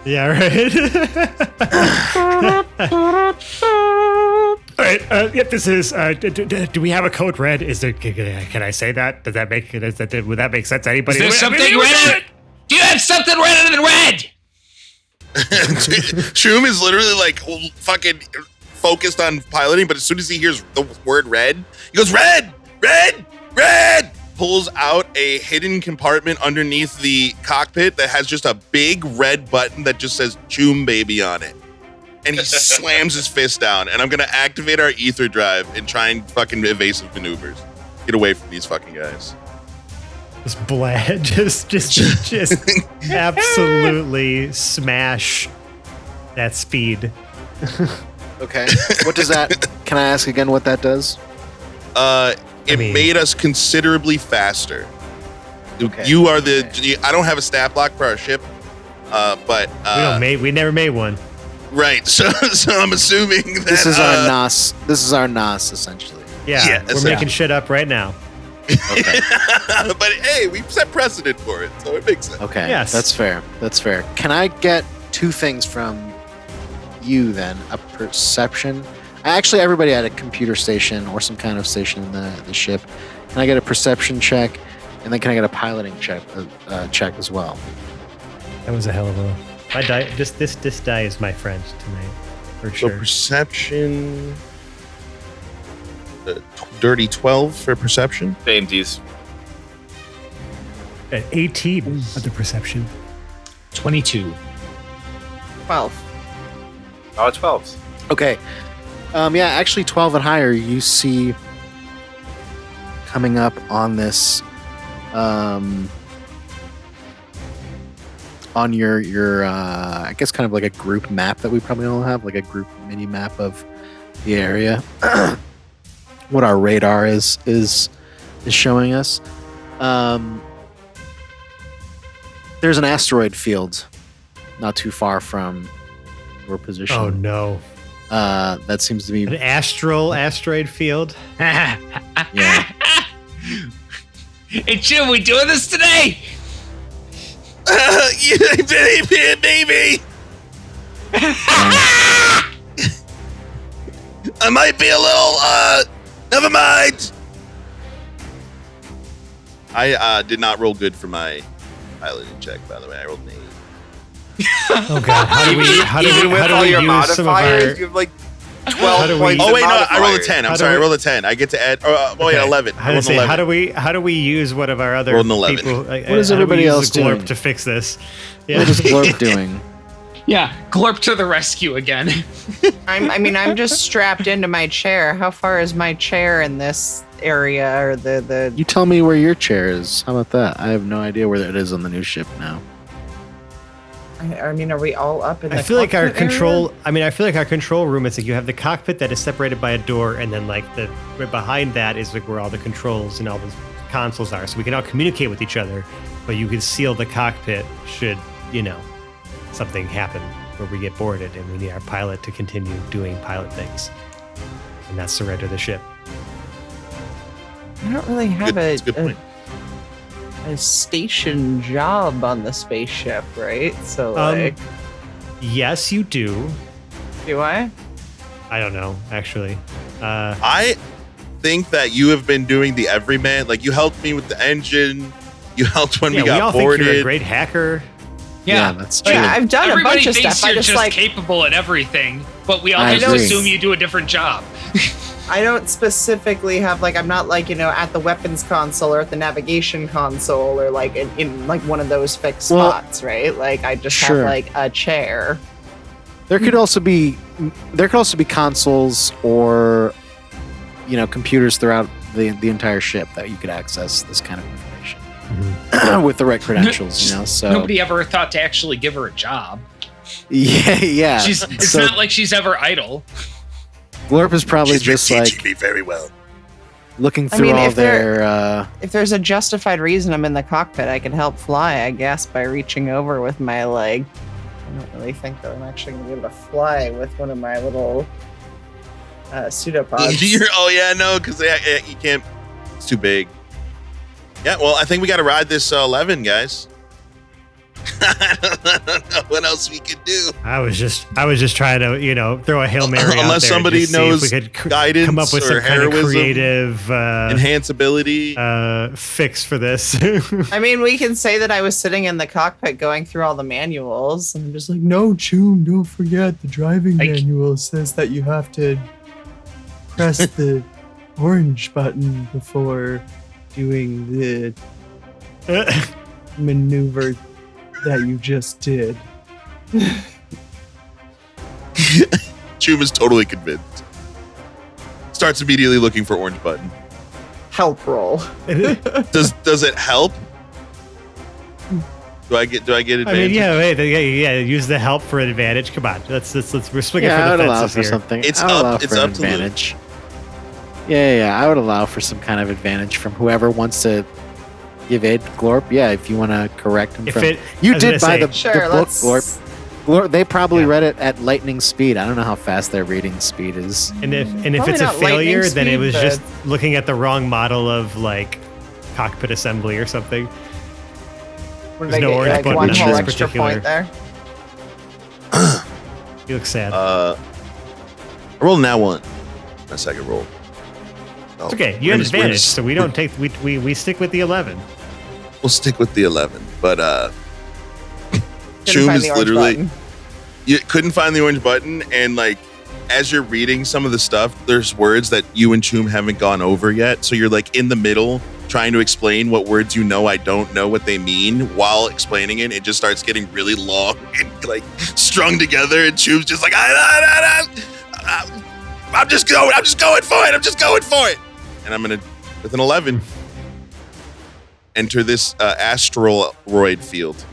Yeah, right. All right. Yep. This is. Do we have a code red? Is there? Can I say that? Does that make? Would that make sense to anybody? Is there something red? Do you have something redder than red? Choom is literally like fucking focused on piloting, but as soon as he hears the word red, he goes, red, red, red! Pulls out a hidden compartment underneath the cockpit that has just a big red button that just says Choom Baby on it. And he slams his fist down, and I'm gonna activate our ether drive and try and fucking evasive maneuvers. Get away from these fucking guys. Just blast. Just absolutely smash that speed. Okay. What does that? Can I ask again what that does? It mean- made us considerably faster. Okay. You are I don't have a stat block for our ship, but we never made one. right. So I'm assuming that This is our NOS. This is our NOS, essentially. Yeah, Yeah, we're so- making shit up right now. Okay. but hey, we've set precedent for it, so it makes sense. Okay. Yes. That's fair. That's fair. Can I get two things from you then? A perception. Actually, everybody had a computer station or some kind of station in the ship. Can I get a perception check? And then can I get a piloting check as well? That was a hell of a. My die. This die is my friend tonight, for So sure. perception, dirty 12 for perception. Samesies. At 18 of the perception. 22. 12. Oh, 12s. Okay. Yeah, actually 12 and higher, you see coming up on this on your I guess kind of like a group map that we probably all have, like a group mini map of the area. What our radar is showing us. There's an asteroid field not too far from your position. Oh no! That seems to be An asteroid field. yeah. Hey, Jim, we doing this today? Yeah, baby. I might be a little. Never mind. I did not roll good for my piloting check. By the way, I rolled an 8. Oh god! How do Even with all we your use some of modifiers, our? you have like How 12 do we- points. Oh of wait, no, I rolled a modifiers. 10. I'm How do sorry, I we- rolled a 10. I get to add. Oh wait, Okay. 11. How I rolled an 11. how do we use one of our other Rolled an 11. people? What is everybody else doing? to fix this? What is Glorp doing? Yeah, Glorp to the rescue again. I'm just strapped into my chair. How far is my chair in this area or the You tell me where your chair is. How about that? I have no idea where it is on the new ship now. I mean, are we all up in the I feel like our cockpit area? control. I mean, I feel like our control room is like you have the cockpit that is separated by a door, and then like the right behind that is like where all the controls and all the consoles are. So we can all communicate with each other, but you can seal the cockpit should something happen where we get boarded and we need our pilot to continue doing pilot things, and not surrender the ship. I don't really have That's a good point. a station job on the spaceship, right? So like, Yes, you do. do I? I don't know, actually. I think that you have been doing the everyman. Like you helped me with the engine. You helped when Yeah, we got all boarded. think you're a great hacker. Yeah, that's true. Yeah, I've done Everybody a bunch of thinks stuff. I you're just just like capable at everything, but we all I just agree. assume you do a different job. I don't specifically have like I'm not like at the weapons console or at the navigation console or like in like one of those fixed Well, spots, right? Like I just sure. have like a chair. There could also be consoles or computers throughout the entire ship that you could access this kind of information with the right credentials. So Nobody ever thought to actually give her a job. yeah. It's So not like she's ever idle. Glorp is probably She's been just teaching like me very well. looking I through mean, all if they're- their. If there's a justified reason I'm in the cockpit, I can help fly, I guess, by reaching over with my leg. I don't really think that I'm actually going to be able to fly with one of my little pseudopods. Because you can't. It's too big. Yeah, well, I think we got to ride this 11, guys. I don't know what else we could do. I was just trying to, throw a Hail Mary out Unless there somebody to see if knows we could guidance come up with or some kind of heroism, creative enhanceability. fix for this. I mean, we can say that I was sitting in the cockpit going through all the manuals, and I'm just like, no, Choom, don't forget the driving manual says that you have to press the orange button before doing the maneuver that you just did. Chum is totally convinced. Starts immediately looking for orange button. Help roll. Does it help? Do I get advantage? I mean, yeah. Use the help for advantage. Come on, let's we're swinging Yeah, I for would the allow fences for here. something. It's I would allow up- it's for an up to Luke. advantage. Yeah. I would allow for some kind of advantage from whoever wants to give aid. Glorp, yeah, if you want to correct him. If From, it- you I was did buy gonna the, say- the Sure, book, let's. Glorp. Glorp. They probably Yeah. read it at lightning speed. I don't know how fast their reading speed is. And if Probably it's a not lightning failure, then it speed, was but- just looking at the wrong model of like cockpit assembly or something. Would There's make no it, orange like button one in whole this extra particular- point there. You look sad. I rolled now one. My second roll. Oh, It's okay. You we're have gonna- we're advantage, gonna- so we don't take. We stick with the 11. We'll stick with the 11. But Couldn't Choom find is the orange literally button. you couldn't find the orange button, and like as you're reading some of the stuff, there's words that you and Choom haven't gone over yet. So you're like in the middle trying to explain what words you know I don't know what they mean while explaining it. It just starts getting really long and like strung together, and Choom's just like I'm just going for it. And I'm gonna with an 11 enter this astraloid field.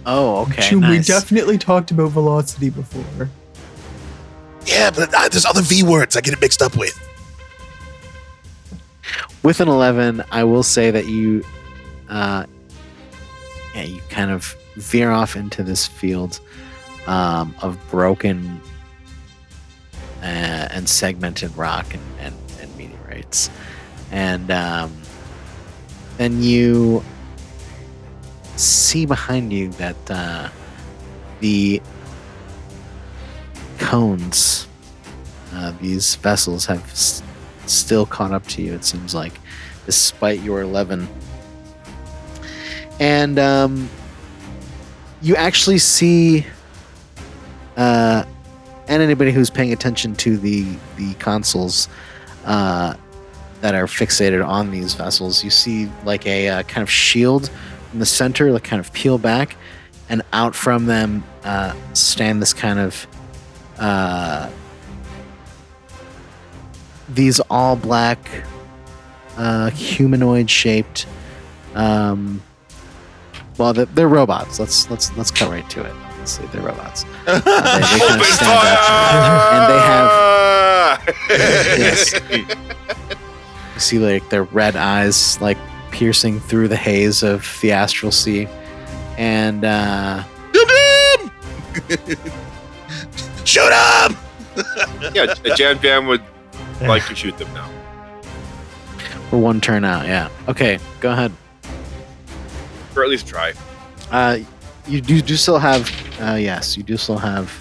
Oh, okay. Choom, we nice. definitely talked about velocity before. Yeah, but there's other V words I get it mixed up with. With an 11, I will say that you kind of veer off into this field of broken and segmented rock and meteorites. And then you see behind you that the cones, these vessels have still caught up to you, it seems like, despite your 11. And you actually see, and anybody who's paying attention to the consoles that are fixated on these vessels, you see like a kind of shield in the center, like kind of peel back, and out from them stand this kind of these all black humanoid shaped well they're robots. Let's cut right to it. Let's see, they're robots. They kind of Open stand up, and they have yes, you see like their red eyes like piercing through the haze of the astral sea, and Shoot him! Yeah, Jam Jam would like to shoot them now. for one turn out. Yeah. Okay, go ahead. Or at least try. You do still have yes, you do still have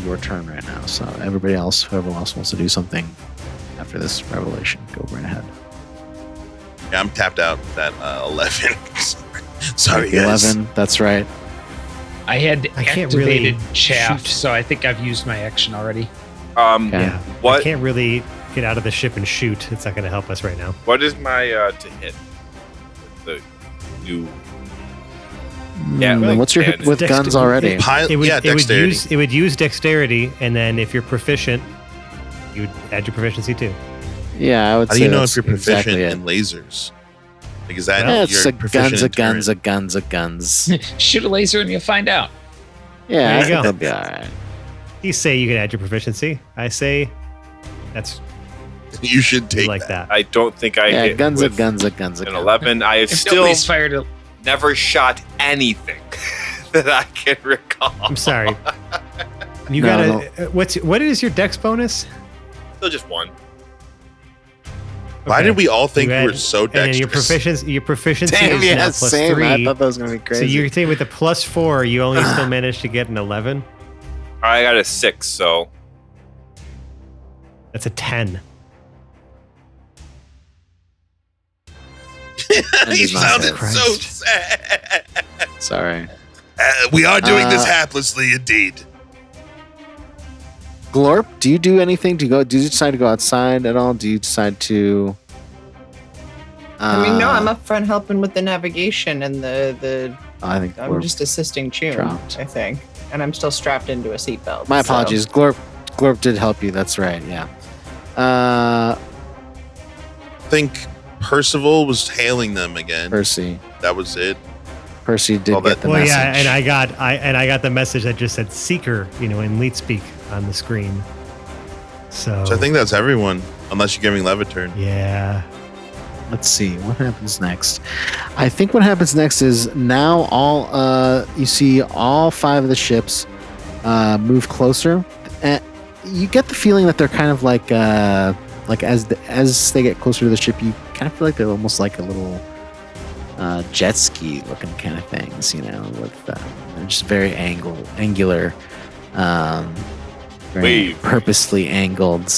your turn right now. So everybody else, whoever else wants to do something after this revelation, go right ahead. Yeah, I'm tapped out with that 11. Sorry, The guys. 11. That's right. I had I can't really activated shaft, shoot. so I think I've used my action already. Okay. Yeah. I What can't really get out of the ship and shoot. It's not going to help us right now. what is my to hit? With the new Well, what's your hit and with Dexter- guns already? It would, dexterity. it would use dexterity, and then if you're proficient, you would add your proficiency too. Yeah, I would How say do you know that's if you're proficient exactly it. in lasers? Like, is that Yeah, it's you're a proficient guns, in a guns, turret? a guns, a guns. Shoot a laser and you'll find out. Yeah, There I you think go. that'd be all right. You say you can add your proficiency. I say that's You should take like that. that. I don't think I Yeah, hit guns, a with guns, a guns, a an guns. 11. I have If still nobody's fired a never shot anything that I can recall. I'm sorry. You No, gotta. What is your dex bonus? Still just one. Why Okay. did we all think You we add- were so And then dexterous? your proficiency Damn, is yeah, now plus same. 3. I thought that was gonna be So crazy. you're saying with the plus 4, you only still managed to get an 11. I got a 6, so That's a 10. And You he's not sounded dead. so Christ. sad. Sorry. We are doing this Uh, haplessly, indeed. Glorp, do you do anything? Do you decide to go outside at all? Do you decide to? I mean, no, I'm up front helping with the navigation and the I think I'm Glorp. just assisting Choom, dropped. I think. And I'm still strapped into a seatbelt. My so- apologies. Glorp did help you. That's right. Yeah. I think Percival was hailing them again. Percy. That was it. Percy did Well, get the that- Well, message. yeah, and I got the message that just said seeker, in leet speak on the screen. So I think that's everyone, unless you're giving Lev a turn. yeah. Let's see what happens next. I think what happens next is now you see all 5 of the ships move closer, and you get the feeling that they're kind of like as they get closer to the ship, you kind of feel like they're almost like a little jet ski looking kind of things, with they're just very angular, very Wave. purposely angled,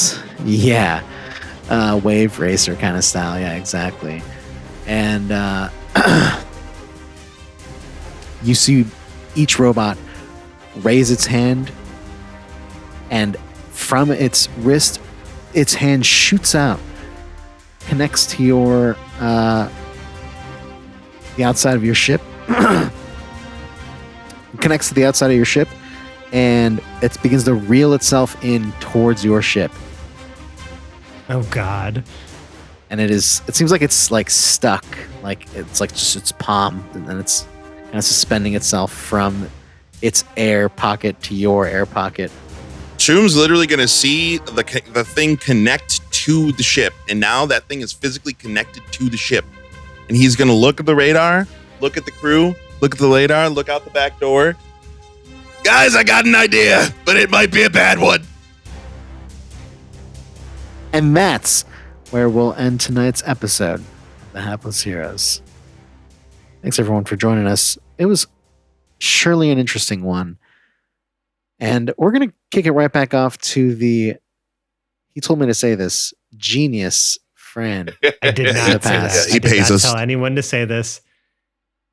wave racer kind of style, yeah, exactly. And you see each robot raise its hand, and from its wrist, its hand shoots out, connects to your the outside of your ship, connects to the outside of your ship, and it begins to reel itself in towards your ship. Oh God. And it seems like it's like stuck, like it's like just its palm, and then it's kind of suspending itself from its air pocket to your air pocket. Choom's literally going to see the thing connect to the ship, and now that thing is physically connected to the ship. And he's going to look at the radar, look at the crew, look at the radar, look out the back door. Guys, I got an idea, but it might be a bad one. And that's where we'll end tonight's episode of The Hapless Heroes. Thanks everyone for joining us. It was surely an interesting one. And we're going to kick it right back off to he told me to say this, genius Fran. I did not say that. He pays us. Tell anyone to say this.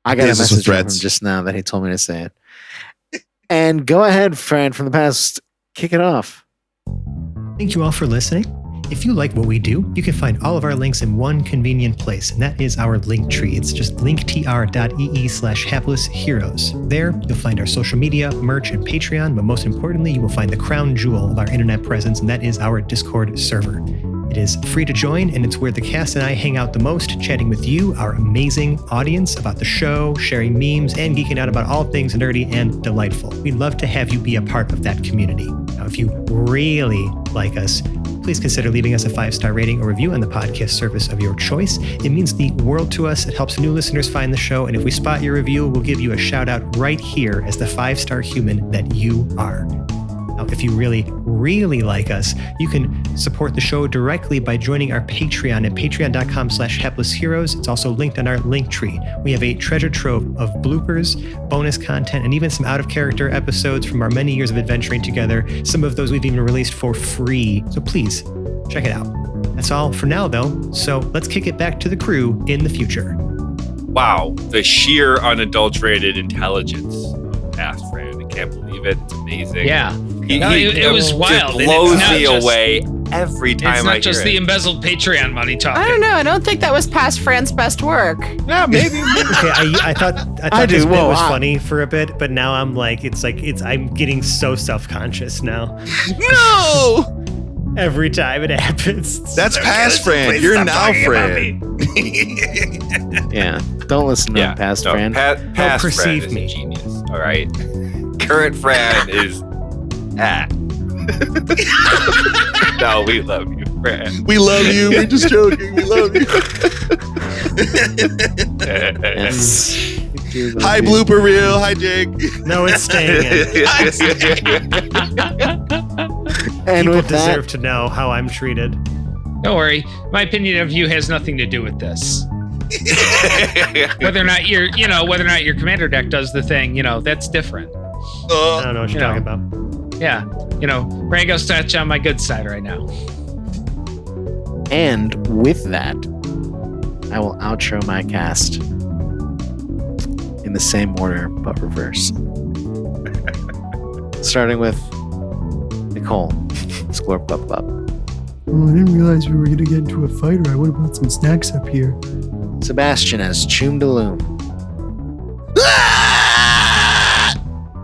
I got a Pays us with message from him threats. just now that he told me to say it. And go ahead, Fran, from the past, kick it off. Thank you all for listening. If you like what we do, you can find all of our links in one convenient place, and that is our link tree. It's just linktr.ee/haplessheroes. There, you'll find our social media, merch, and Patreon, but most importantly, you will find the crown jewel of our internet presence, and that is our Discord server. It is free to join, and it's where the cast and I hang out the most, chatting with you, our amazing audience, about the show, sharing memes, and geeking out about all things nerdy and delightful. We'd love to have you be a part of that community. Now, if you really like us, please consider leaving us a 5-star rating or review on the podcast service of your choice. It means the world to us. It helps new listeners find the show, and if we spot your review, we'll give you a shout out right here as the 5-star human that you are. Now, if you really, really like us, you can support the show directly by joining our Patreon at patreon.com/haplessheroes. It's also linked on our link tree. We have a treasure trove of bloopers, bonus content, and even some out-of-character episodes from our many years of adventuring together. Some of those we've even released for free. So please, check it out. That's all for now, though. So let's kick it back to the crew in the future. Wow, the sheer unadulterated intelligence of past Fran. I can't believe it. It's amazing. Yeah. No, it was wild. It And blows it's not me just- away every time It's I not hear just it. the embezzled Patreon money talking. I don't know. I don't think that was past Fran's best work. Yeah, maybe. Okay, I thought I this do. bit Whoa, was I- funny for a bit, but now I'm like I'm getting so self-conscious now. No! Every time it happens. That's Okay, past please Fran. stop You're now talking about Fran. me. Yeah. Don't listen to him, past Fran. Past Fran perceive is me. a genius. All right. Current Fran is No, we love you, Fran. We love you. We're just joking. We love you. Yes. Hi, blooper reel. Hi, Jake. No, it's staying in. And People with that, deserve to know how I'm treated. Don't worry. My opinion of you has nothing to do with this. Whether or not your commander deck does the thing, that's different. I don't know what you're talking about. Yeah. Rango's touch on my good side right now. and with that, I will outro my cast in the same order but reverse. Starting with Nicole. Scorp Bub Bub. Oh, I didn't realize we were going to get into a fight, or I would have brought some snacks up here. Sebastian as Choom de Loom.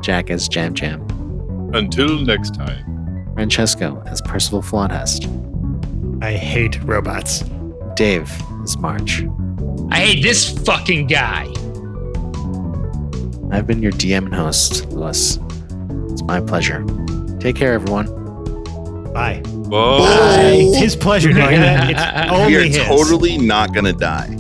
Jack as Jam Jam. Until next time. Francesco as Percival Flawnhest. I hate robots. Dave as March. I hate this fucking guy. I've been your DM and host, Louis. It's my pleasure. Take care, everyone. Bye. Whoa. It's his pleasure. No, it's We only are his. totally not gonna die.